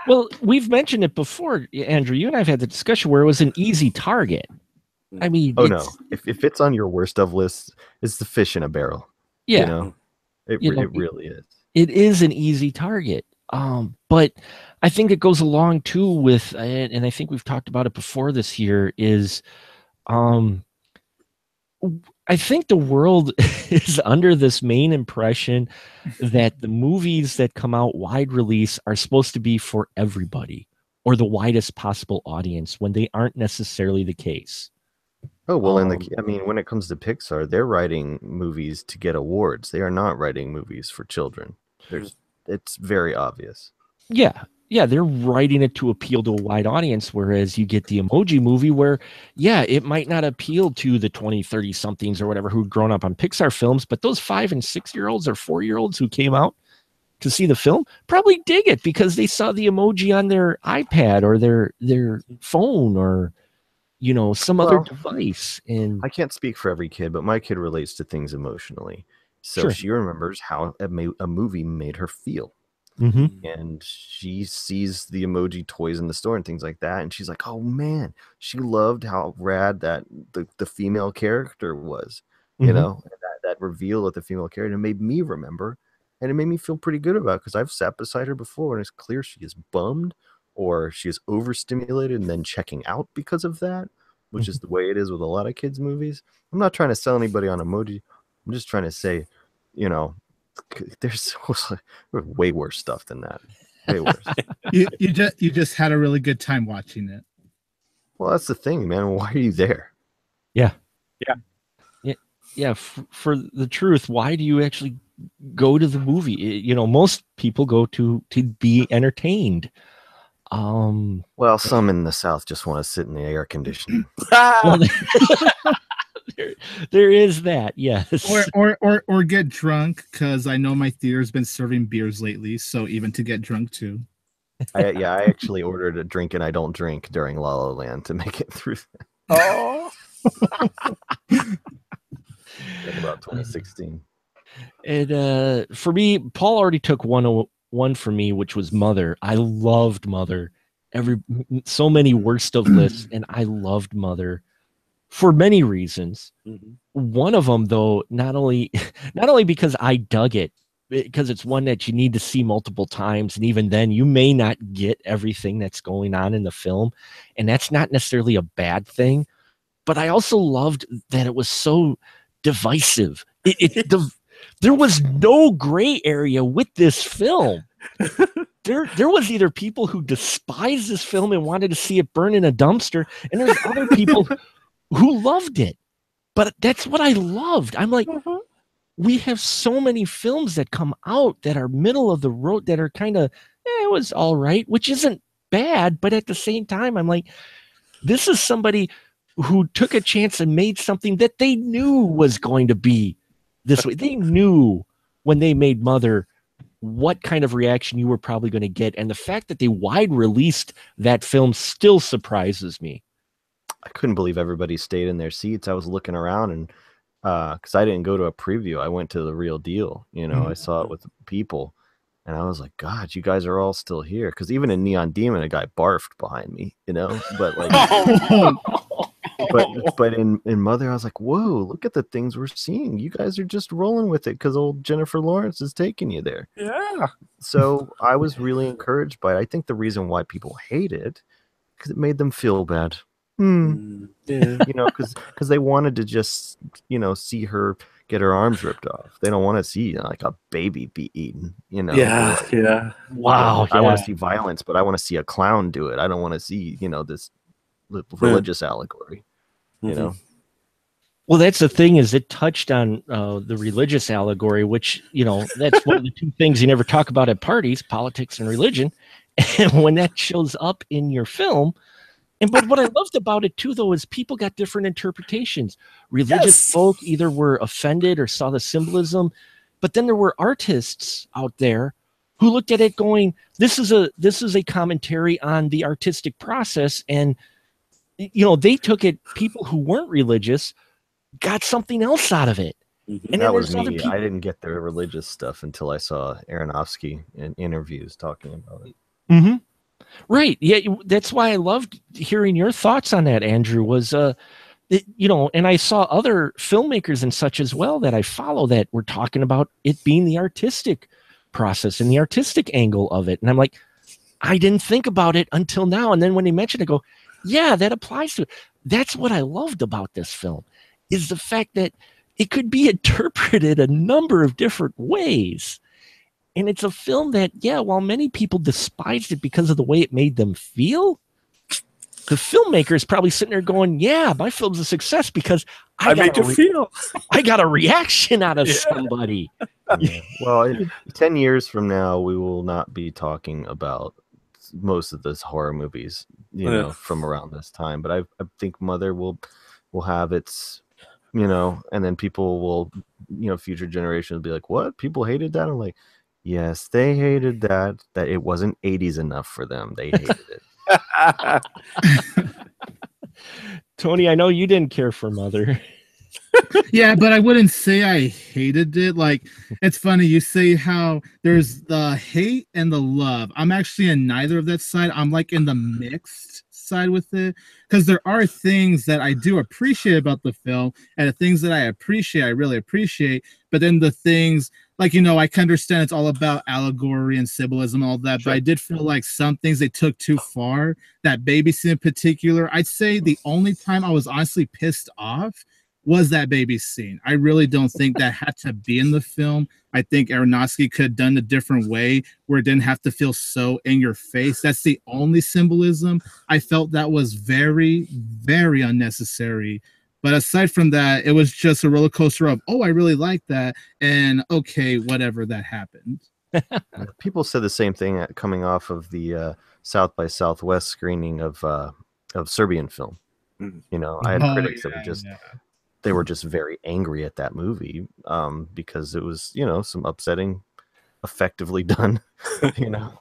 Well, we've mentioned it before, Andrew. You and I have had the discussion where it was an easy target. I mean, oh no! If it's on your worst of list, it's the fish in a barrel. Yeah, you know, it really is. It is an easy target. But I think it goes along too with, and I think we've talked about it before this year, is, I think the world is under this main impression that the movies that come out wide release are supposed to be for everybody or the widest possible audience when they aren't necessarily the case. Oh, well, I mean, when it comes to Pixar, they're writing movies to get awards. They are not writing movies for children. It's very obvious. Yeah, they're writing it to appeal to a wide audience, whereas you get the Emoji Movie where, yeah, it might not appeal to the 20, 30-somethings or whatever who've grown up on Pixar films, but those 5- and 6-year-olds or 4-year-olds who came out to see the film probably dig it because they saw the emoji on their iPad or their phone or, you know, some other device. And I can't speak for every kid, but my kid relates to things emotionally. So Sure. she remembers how a movie made her feel. And she sees the emoji toys in the store and things like that. And she's like, oh, man, she loved how rad that the female character was, you know, that reveal of the female character. It made me remember. And it made me feel pretty good about it because I've sat beside her before and it's clear she is bummed or she is overstimulated and then checking out because of that, which is the way it is with a lot of kids' movies. I'm not trying to sell anybody on emoji. I'm just trying to say, you know, there's way worse stuff than that. Way worse. you just had a really good time watching it. Well, that's the thing, man. Why are you there? Yeah. For the truth, why do you actually go to the movie? You know, most people go to be entertained. Well, some in the South just want to sit in the air conditioning. Well, there is that, yes. Or get drunk, because I know my theater's been serving beers lately, so even to get drunk too. I actually ordered a drink and I don't drink during La La Land to make it through. Oh. About 2016. And for me, Paul already took one for me, which was Mother. I loved Mother. So many worst of lists, and I loved Mother for many reasons. One of them, though, not only because I dug it, because it's one that you need to see multiple times, and even then you may not get everything that's going on in the film, and that's not necessarily a bad thing. But I also loved that it was so divisive. There was no gray area with this film. There was either people who despised this film and wanted to see it burn in a dumpster, and there's other people who loved it. But that's what I loved. I'm like, we have so many films that come out that are middle of the road, that are kind of, it was all right, which isn't bad. But at the same time, I'm like, this is somebody who took a chance and made something that they knew was going to be this way. They knew when they made Mother what kind of reaction you were probably going to get. And the fact that they wide released that film still surprises me. I couldn't believe everybody stayed in their seats. I was looking around and because I didn't go to a preview, I went to the real deal. You know, I saw it with people and I was like, God, you guys are all still here. Because even in Neon Demon, a guy barfed behind me, you know, but like, but in Mother, I was like, whoa, look at the things we're seeing. You guys are just rolling with it because old Jennifer Lawrence is taking you there. Yeah. So I was really encouraged by it. I think the reason why people hate it because it made them feel bad. Yeah. You know, because they wanted to just, you know, see her get her arms ripped off. They don't want to see like a baby be eaten, you know. Yeah. Like, Yeah. Wow. I want yeah. to see violence, but I want to see a clown do it. I don't want to see, you know, this religious allegory, you know. Well, that's the thing is it touched on the religious allegory, which, you know, that's one of the two things you never talk about at parties, politics and religion. And when that shows up in your film, but what I loved about it too, though, is people got different interpretations. Religious folk either were offended or saw the symbolism, but then there were artists out there who looked at it going, this is a commentary on the artistic process. And, you know, they took it, people who weren't religious got something else out of it. And that was me. I didn't get the religious stuff until I saw Aronofsky in interviews talking about it. Mm-hmm. Right. Yeah. That's why I loved hearing your thoughts on that, Andrew, was, you know, and I saw other filmmakers and such as well that I follow that were talking about it being the artistic process and the artistic angle of it. And I'm like, I didn't think about it until now. And then when they mentioned it, I go, yeah, that applies to it. That's what I loved about this film is the fact that it could be interpreted a number of different ways. And it's a film that, yeah, while many people despised it because of the way it made them feel, the filmmaker is probably sitting there going, yeah, my film's a success because I made you feel. I got a reaction out of somebody. Yeah. Well, in 10 years from now, we will not be talking about most of those horror movies, you know, from around this time. But I think Mother will have its, you know, and then people will, you know, future generations will be like, what? People hated that? I'm like, yes, they hated that it wasn't 80s enough for them. They hated it. Tony, I know you didn't care for Mother. Yeah, but I wouldn't say I hated it. Like, it's funny you say how there's the hate and the love. I'm actually in neither of that side. I'm like in the mixed side with it because there are things that I do appreciate about the film and the things that I really appreciate, but then the things like, you know, I can understand it's all about allegory and symbolism and all that, but I did feel like some things they took too far. That baby scene in particular, I'd say the only time I was honestly pissed off was that baby scene. I really don't think that had to be in the film. I think Aronofsky could have done a different way where it didn't have to feel so in your face. That's the only symbolism. I felt that was very, very unnecessary. But aside from that, it was just a roller coaster of, oh, I really like that. And okay, whatever, that happened. People said the same thing coming off of the South by Southwest screening of Serbian film. You know, I had critics that were just... They were just very angry at that movie because it was, you know, some upsetting, effectively done, you know,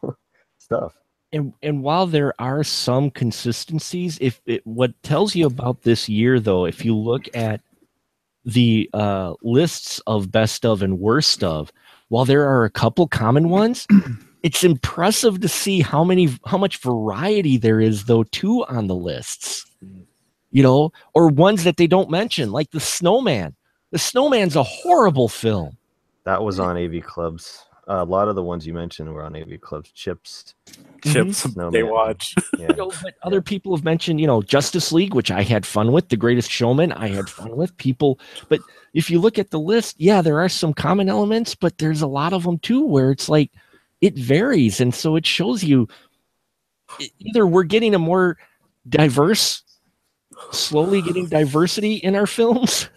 stuff. And while there are some consistencies, what tells you about this year, though, if you look at the lists of best of and worst of, while there are a couple common ones, it's impressive to see how much variety there is, though, too, on the lists. You know, or ones that they don't mention, like The Snowman. The Snowman's a horrible film. That was on AV Clubs. A lot of the ones you mentioned were on AV Clubs. Chips, Snowman. They watch. Yeah. You know, but other people have mentioned, you know, Justice League, which I had fun with. The Greatest Showman, I had fun with. People, but if you look at the list, yeah, there are some common elements, but there's a lot of them too where it's like it varies, and so it shows you either we're getting a more diverse. Slowly getting diversity in our films,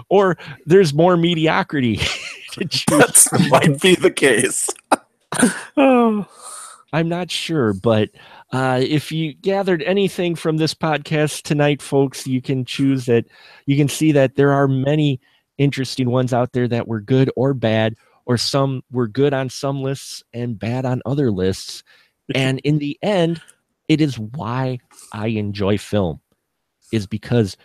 or there's more mediocrity to choose. That might be the case. I'm not sure, but if you gathered anything from this podcast tonight, folks, you can choose that. You can see that there are many interesting ones out there that were good or bad, or some were good on some lists and bad on other lists. And in the end, it is why I enjoy film. Is because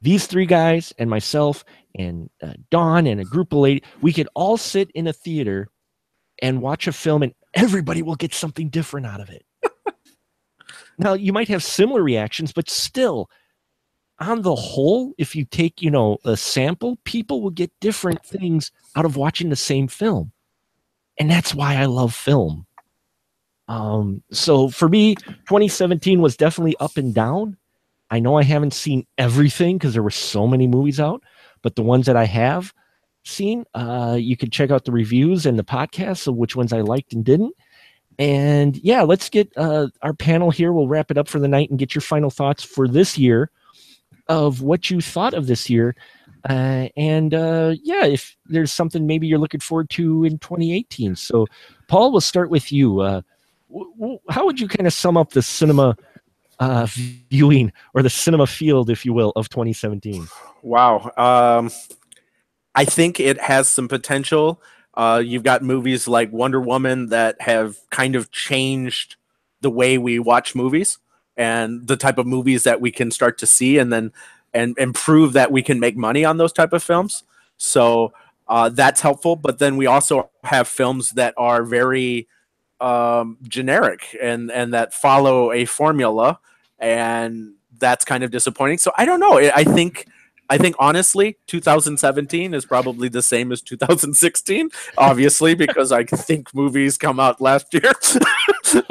these three guys and myself and Dawn and a group of ladies, we could all sit in a theater and watch a film and everybody will get something different out of it. Now, you might have similar reactions, but still, on the whole, if you take, you know, a sample, people will get different things out of watching the same film. And that's why I love film. So for me, 2017 was definitely up and down. I know I haven't seen everything because there were so many movies out, but the ones that I have seen, you can check out the reviews and the podcasts of which ones I liked and didn't. And yeah, let's get our panel here. We'll wrap it up for the night and get your final thoughts for this year of what you thought of this year. Yeah, if there's something maybe you're looking forward to in 2018. So, Paul, we'll start with you. How would you kind of sum up the cinema viewing or the cinema field, if you will, of 2017? Wow. I think it has some potential. You've got movies like Wonder Woman that have kind of changed the way we watch movies and the type of movies that we can start to see, and then and prove that we can make money on those type of films. So that's helpful. But then we also have films that are very generic and that follow a formula, and that's kind of disappointing. So I don't know. I think honestly, 2017 is probably the same as 2016, obviously, because I think movies come out last year.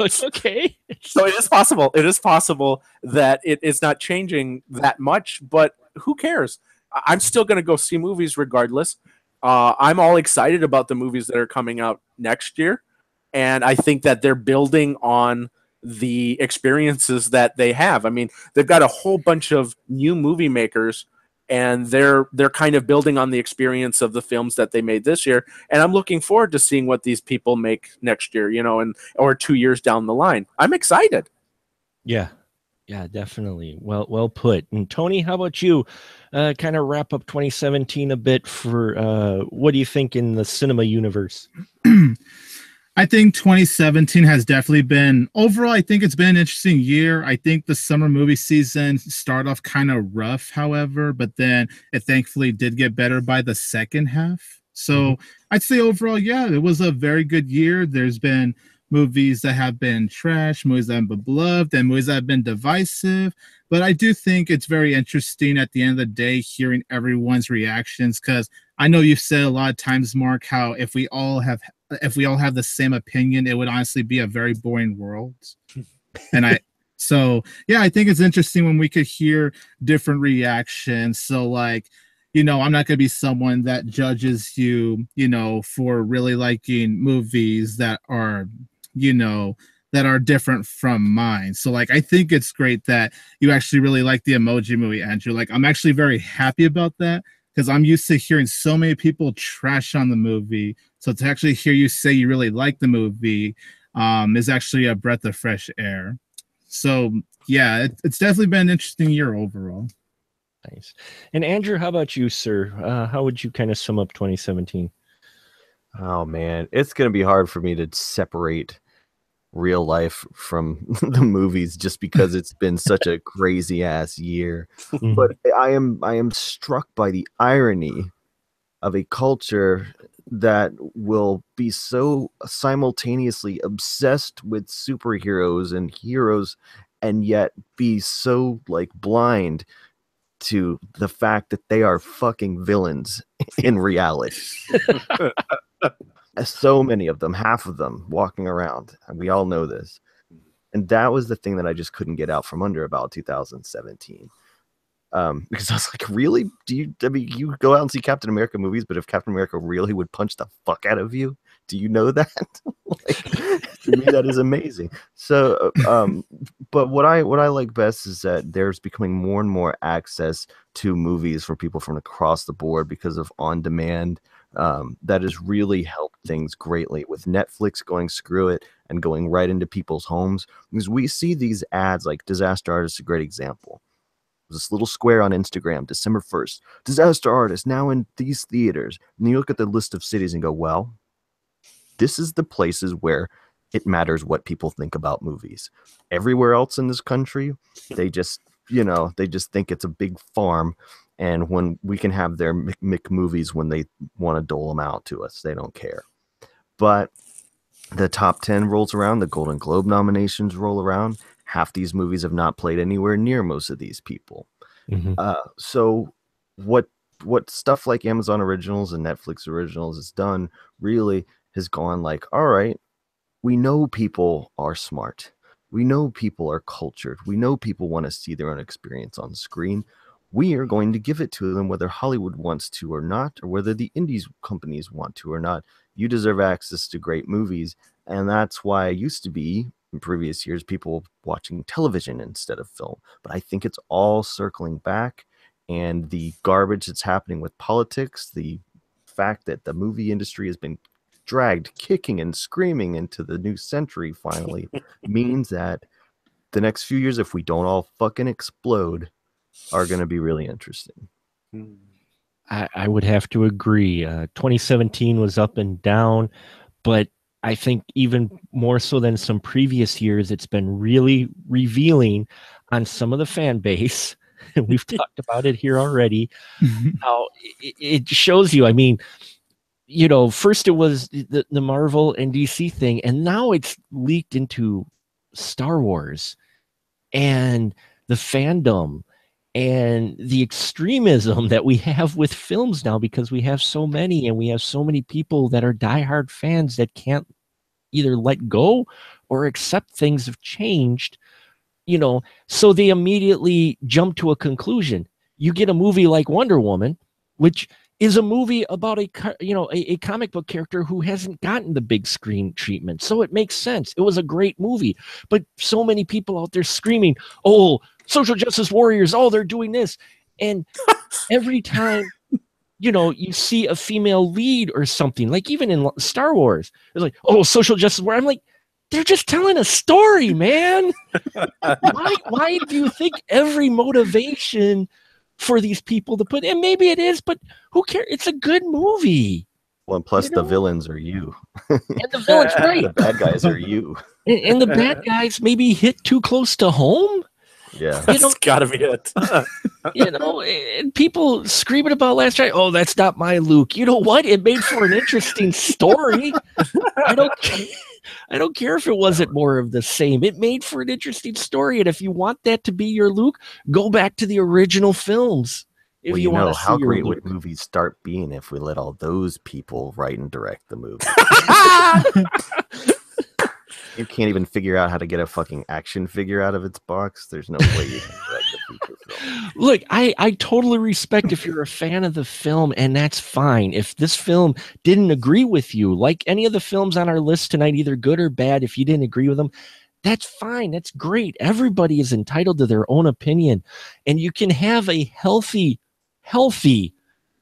It's okay. So it is possible. It is possible that it's not changing that much, but who cares? I'm still going to go see movies regardless. I'm all excited about the movies that are coming out next year, and I think that they're building on the experiences that they have. I mean, they've got a whole bunch of new movie makers, and they're kind of building on the experience of the films that they made this year. And I'm looking forward to seeing what these people make next year, you know, or 2 years down the line. I'm excited. Yeah, definitely. Well put. And Tony, how about you? Kind of wrap up 2017 a bit for what do you think in the cinema universe? I think 2017 has definitely been, overall, I think it's been an interesting year. I think the summer movie season started off kind of rough, however, but then it thankfully did get better by the second half. So I'd say overall, yeah, it was a very good year. There's been movies that have been trash, movies that have been beloved, and movies that have been divisive. But I do think it's very interesting at the end of the day hearing everyone's reactions, because I know you've said a lot of times, Mark, how if we all have the same opinion, it would honestly be a very boring world. And I think it's interesting when we could hear different reactions. So like, you know, I'm not going to be someone that judges you, you know, for really liking movies that are, you know, that are different from mine. So like, I think it's great that you actually really like the Emoji Movie, Andrew. Like, I'm actually very happy about that, because I'm used to hearing so many people trash on the movie. So to actually hear you say you really like the movie is actually a breath of fresh air. So yeah, it's definitely been an interesting year overall. Nice. And Andrew, how about you, sir? How would you kind of sum up 2017? Oh man, it's gonna be hard for me to separate real life from the movies just because it's been such a crazy ass year. But I am struck by the irony of a culture that will be so simultaneously obsessed with superheroes and heroes and yet be so like blind to the fact that they are fucking villains in reality. So many of them, half of them walking around, and we all know this. And that was the thing that I just couldn't get out from under about 2017. Because I was like, really? You go out and see Captain America movies, but if Captain America really would punch the fuck out of you, do you know that? Like, to me, that is amazing. So, but what I like best is that there's becoming more and more access to movies for people from across the board because of on-demand. That has really helped things greatly with Netflix going screw it and going right into people's homes, because we see these ads like Disaster Artist is a great example. This little square on Instagram, December 1st, Disaster Artist now in these theaters. And you look at the list of cities and go, well, this is the places where it matters what people think about movies. Everywhere else in this country, they just think it's a big farm. And when we can have their Mick movies when they want to dole them out to us, they don't care. But the top 10 rolls around, the Golden Globe nominations roll around. Half these movies have not played anywhere near most of these people. So what stuff like Amazon Originals and Netflix Originals has done really has gone like, all right, we know people are smart. We know people are cultured. We know people want to see their own experience on screen. We are going to give it to them whether Hollywood wants to or not, or whether the indies companies want to or not. You deserve access to great movies. And that's why it used to be in previous years, people watching television instead of film. But I think it's all circling back. And the garbage that's happening with politics, the fact that the movie industry has been dragged kicking and screaming into the new century finally means that the next few years, if we don't all fucking explode, are going to be really interesting. I would have to agree. 2017 was up and down, but I think even more so than some previous years, it's been really revealing on some of the fan base. We've talked about it here already. How it shows you. I mean, you know, first it was the Marvel and DC thing, and now it's leaked into Star Wars and the fandom and the extremism that we have with films now, because we have so many, and we have so many people that are diehard fans that can't either let go or accept things have changed, you know, so they immediately jump to a conclusion. You get a movie like Wonder Woman, which is a movie about a comic book character who hasn't gotten the big screen treatment. So it makes sense. It was a great movie, but so many people out there screaming, oh, social justice warriors, oh, they're doing this. And every time, you know, you see a female lead or something, like even in Star Wars, it's like, oh, social justice warrior. I'm like, they're just telling a story, man. Why do you think every motivation for these people to put, and maybe it is, but who cares? It's a good movie. Well, and plus the villains are you. And the villains, right? The bad guys are you. And the bad guys maybe hit too close to home. Yeah, that's gotta be it. You know, and people screaming about Last Jedi. Oh, that's not my Luke. You know what? It made for an interesting story. I don't care if it wasn't more of the same. It made for an interesting story, and if you want that to be your Luke, go back to the original films. If well, you know, want to how see great your would movies start being if we let all those people write and direct the movie? You can't even figure out how to get a fucking action figure out of its box. There's no way you can direct a feature film. Look, I totally respect if you're a fan of the film, and that's fine. If this film didn't agree with you, like any of the films on our list tonight, either good or bad, if you didn't agree with them, that's fine. That's great. Everybody is entitled to their own opinion, and you can have a healthy,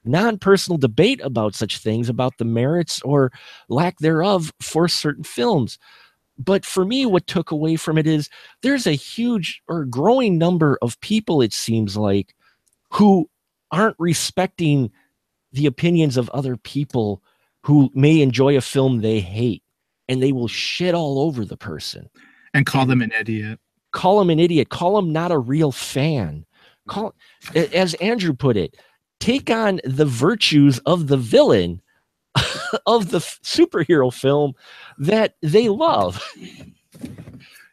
non-personal debate about such things, about the merits or lack thereof for certain films. But for me, what took away from it is there's a huge or growing number of people, it seems like, who aren't respecting the opinions of other people who may enjoy a film they hate, and they will shit all over the person. And call them an idiot. Call them an idiot. Call them not a real fan. Call, as Andrew put it, take on the virtues of the villain of the superhero film that they love.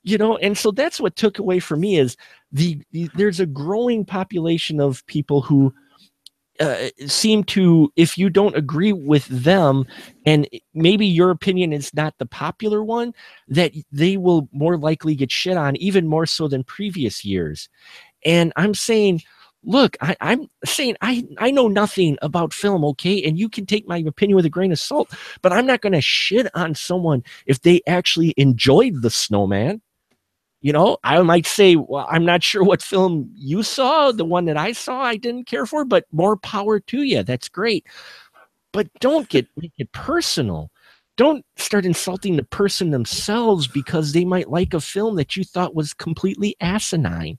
You know, and so that's what took away for me is there's a growing population of people who seem to, if you don't agree with them and maybe your opinion is not the popular one, that they will more likely get shit on, even more so than previous years. And I'm saying, look, I'm saying I know nothing about film, okay? And you can take my opinion with a grain of salt, but I'm not going to shit on someone if they actually enjoyed The Snowman. You know, I might say, well, I'm not sure what film you saw. The one that I saw, I didn't care for, but more power to you. That's great. But don't make it personal. Don't start insulting the person themselves because they might like a film that you thought was completely asinine.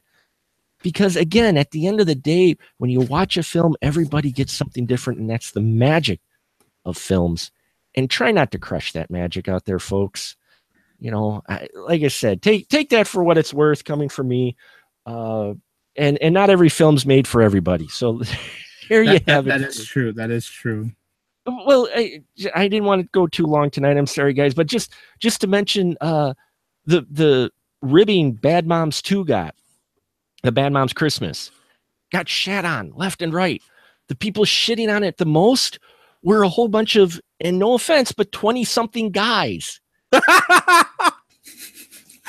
Because again, at the end of the day, when you watch a film, everybody gets something different, and that's the magic of films. And try not to crush that magic out there, folks. You know, like I said, take that for what it's worth, coming from me. And not every film's made for everybody. So here you have it. That is true. That is true. Well, I didn't want to go too long tonight. I'm sorry, guys, but just to mention the ribbing Bad Moms 2 got. The Bad Moms Christmas. got shat on left and right. The people shitting on it the most were a whole bunch of, and no offense, but 20-something guys. or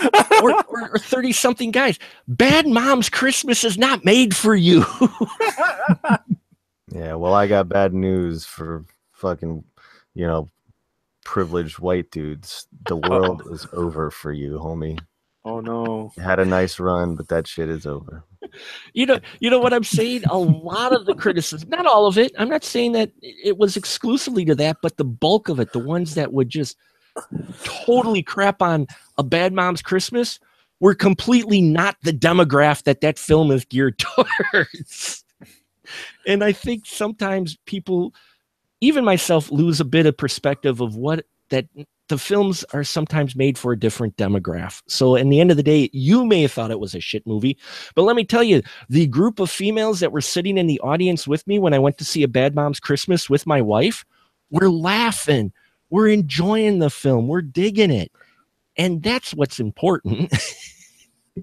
30-something guys. Bad Moms Christmas is not made for you. Yeah, well, I got bad news for fucking, privileged white dudes. The world is over for you, homie. Oh no. You had a nice run, but that shit is over. You know what I'm saying? A lot of the criticism, not all of it. I'm not saying that it was exclusively to that, but the bulk of it, the ones that would just totally crap on A Bad Mom's Christmas, were completely not the demographic that film is geared towards. And I think sometimes people, even myself, lose a bit of perspective of what that the films are sometimes made for a different demographic. So in the end of the day, you may have thought it was a shit movie, but let me tell you, the group of females that were sitting in the audience with me when I went to see A Bad Mom's Christmas with my wife, we're laughing, we're enjoying the film, we're digging it. And that's what's important.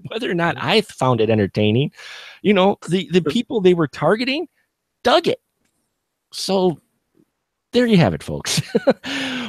Whether or not I found it entertaining, the people they were targeting dug it. So there you have it, folks.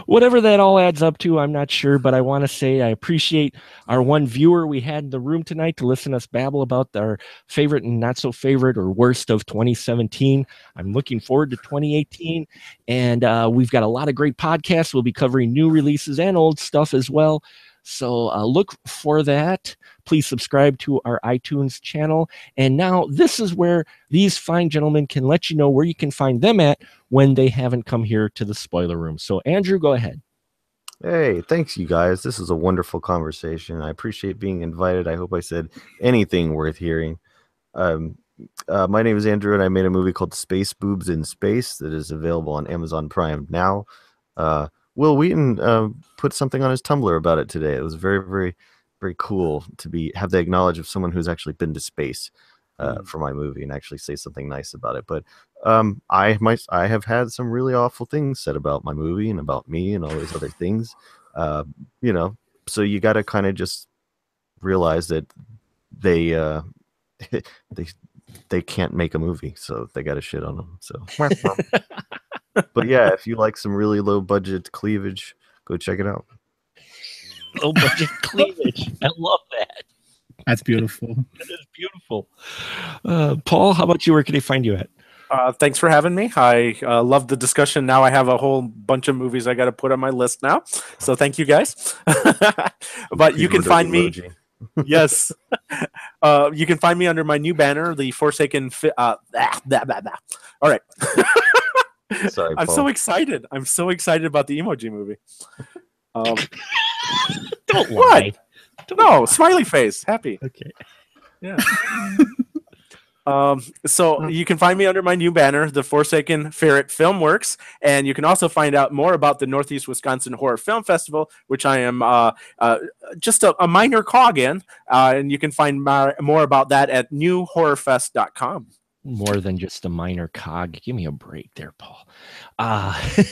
Whatever that all adds up to, I'm not sure, but I want to say I appreciate our one viewer we had in the room tonight to listen to us babble about our favorite and not so favorite or worst of 2017. I'm looking forward to 2018, and we've got a lot of great podcasts. We'll be covering new releases and old stuff as well. So look for that. Please subscribe to our iTunes channel. And now this is where these fine gentlemen can let you know where you can find them at when they haven't come here to the spoiler room. So Andrew, go ahead. Hey, thanks you guys. This is a wonderful conversation. I appreciate being invited. I hope I said anything worth hearing. My name is Andrew, and I made a movie called Space Boobs in Space that is available on Amazon Prime now. Will Wheaton put something on his Tumblr about it today. It was very, very, very cool to have the knowledge of someone who's actually been to space for my movie and actually say something nice about it. But I have had some really awful things said about my movie and about me and all those other things. So you got to kind of just realize that they can't make a movie, so they got to shit on them. So. But yeah, if you like some really low budget cleavage, go check it out. Low budget cleavage. I love that. That's beautiful. That is beautiful. Paul, how about you? Where can they find you at? Thanks for having me. I love the discussion. Now I have a whole bunch of movies I got to put on my list now. So thank you guys. But you can find me. Yes. You can find me under my new banner, the Forsaken. All right. Sorry, I'm Paul. so excited. I'm so excited about the Emoji movie. Don't lie. No, smiley face. Happy. Okay. Yeah. So you can find me under my new banner, the Forsaken Ferret Filmworks, and you can also find out more about the Northeast Wisconsin Horror Film Festival, which I am just a minor cog in, and you can find more about that at newhorrorfest.com. More than just a minor cog. Give me a break there, Paul.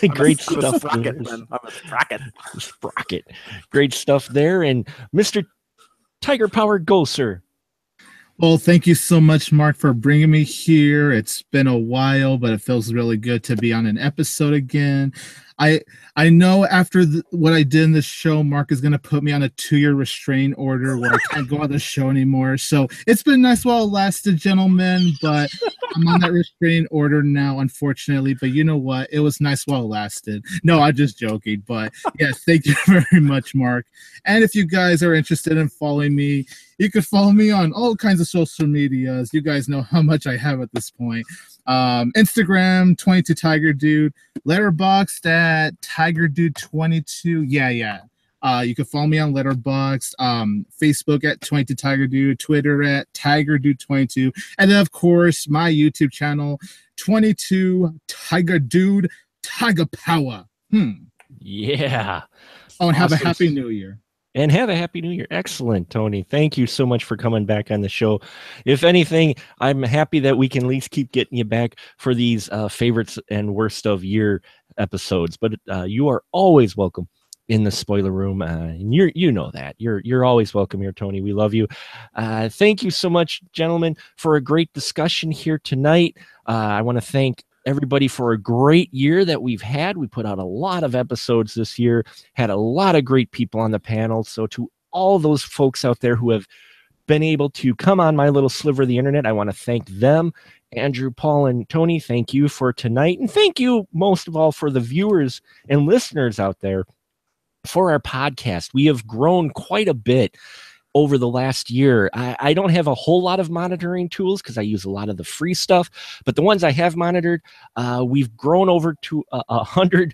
Great stuff. I'm a sprocket. Sprocket. Great stuff there. And Mr. Tiger Power, go, sir. Well, thank you so much, Mark, for bringing me here. It's been a while, but it feels really good to be on an episode again. I know after what I did in this show, Mark is going to put me on a 2-year restraint order where I can't go on the show anymore. So it's been nice while it lasted, gentlemen, but I'm on that restraint order now, unfortunately. But you know what? It was nice while it lasted. No, I'm just joking. But yes, thank you very much, Mark. And if you guys are interested in following me, you can follow me on all kinds of social medias. You guys know how much I have at this point. Instagram 22 Tiger Dude, Letterboxd at Tiger Dude 22. Yeah. You can follow me on Letterboxd, Facebook at 22 Tiger Dude, Twitter at Tiger Dude 22, and then of course my YouTube channel 22 Tiger Dude Tiger Power. Yeah. Oh, and have a happy new year. And have a happy new year. Excellent, Tony. Thank you so much for coming back on the show. If anything, I'm happy that we can at least keep getting you back for these favorites and worst of year episodes. But you are always welcome in the spoiler room. And you know that. You're always welcome here, Tony. We love you. Thank you so much, gentlemen, for a great discussion here tonight. I want to thank everybody for a great year that we've had. We put out a lot of episodes this year, had a lot of great people on the panel. So to all those folks out there who have been able to come on my little sliver of the internet, I want to thank them. Andrew, Paul, and Tony, thank you for tonight. And thank you most of all for the viewers and listeners out there for our podcast. We have grown quite a bit over the last year. I don't have a whole lot of monitoring tools because I use a lot of the free stuff, but the ones I have monitored, we've grown over to 100.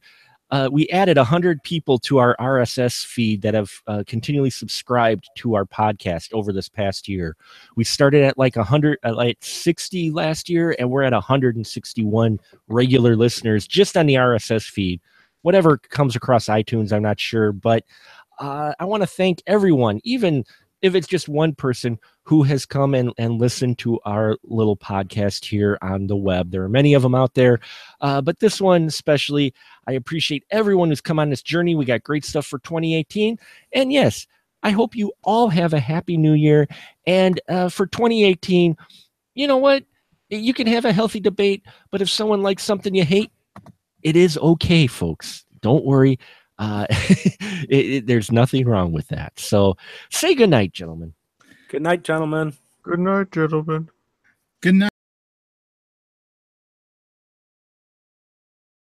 We added 100 people to our RSS feed that have continually subscribed to our podcast over this past year. We started at like 60 last year, and we're at 161 regular listeners just on the RSS feed. Whatever comes across iTunes, I'm not sure, but I want to thank everyone, even if it's just one person who has come and listened to our little podcast here on the web. There are many of them out there, but this one especially, I appreciate everyone who's come on this journey. We got great stuff for 2018. And yes, I hope you all have a happy new year. And for 2018, you know what? You can have a healthy debate, but if someone likes something you hate, it is okay, folks. Don't worry. There's nothing wrong with that. So say good night, gentlemen. Good night, gentlemen. Good night, gentlemen. Good night.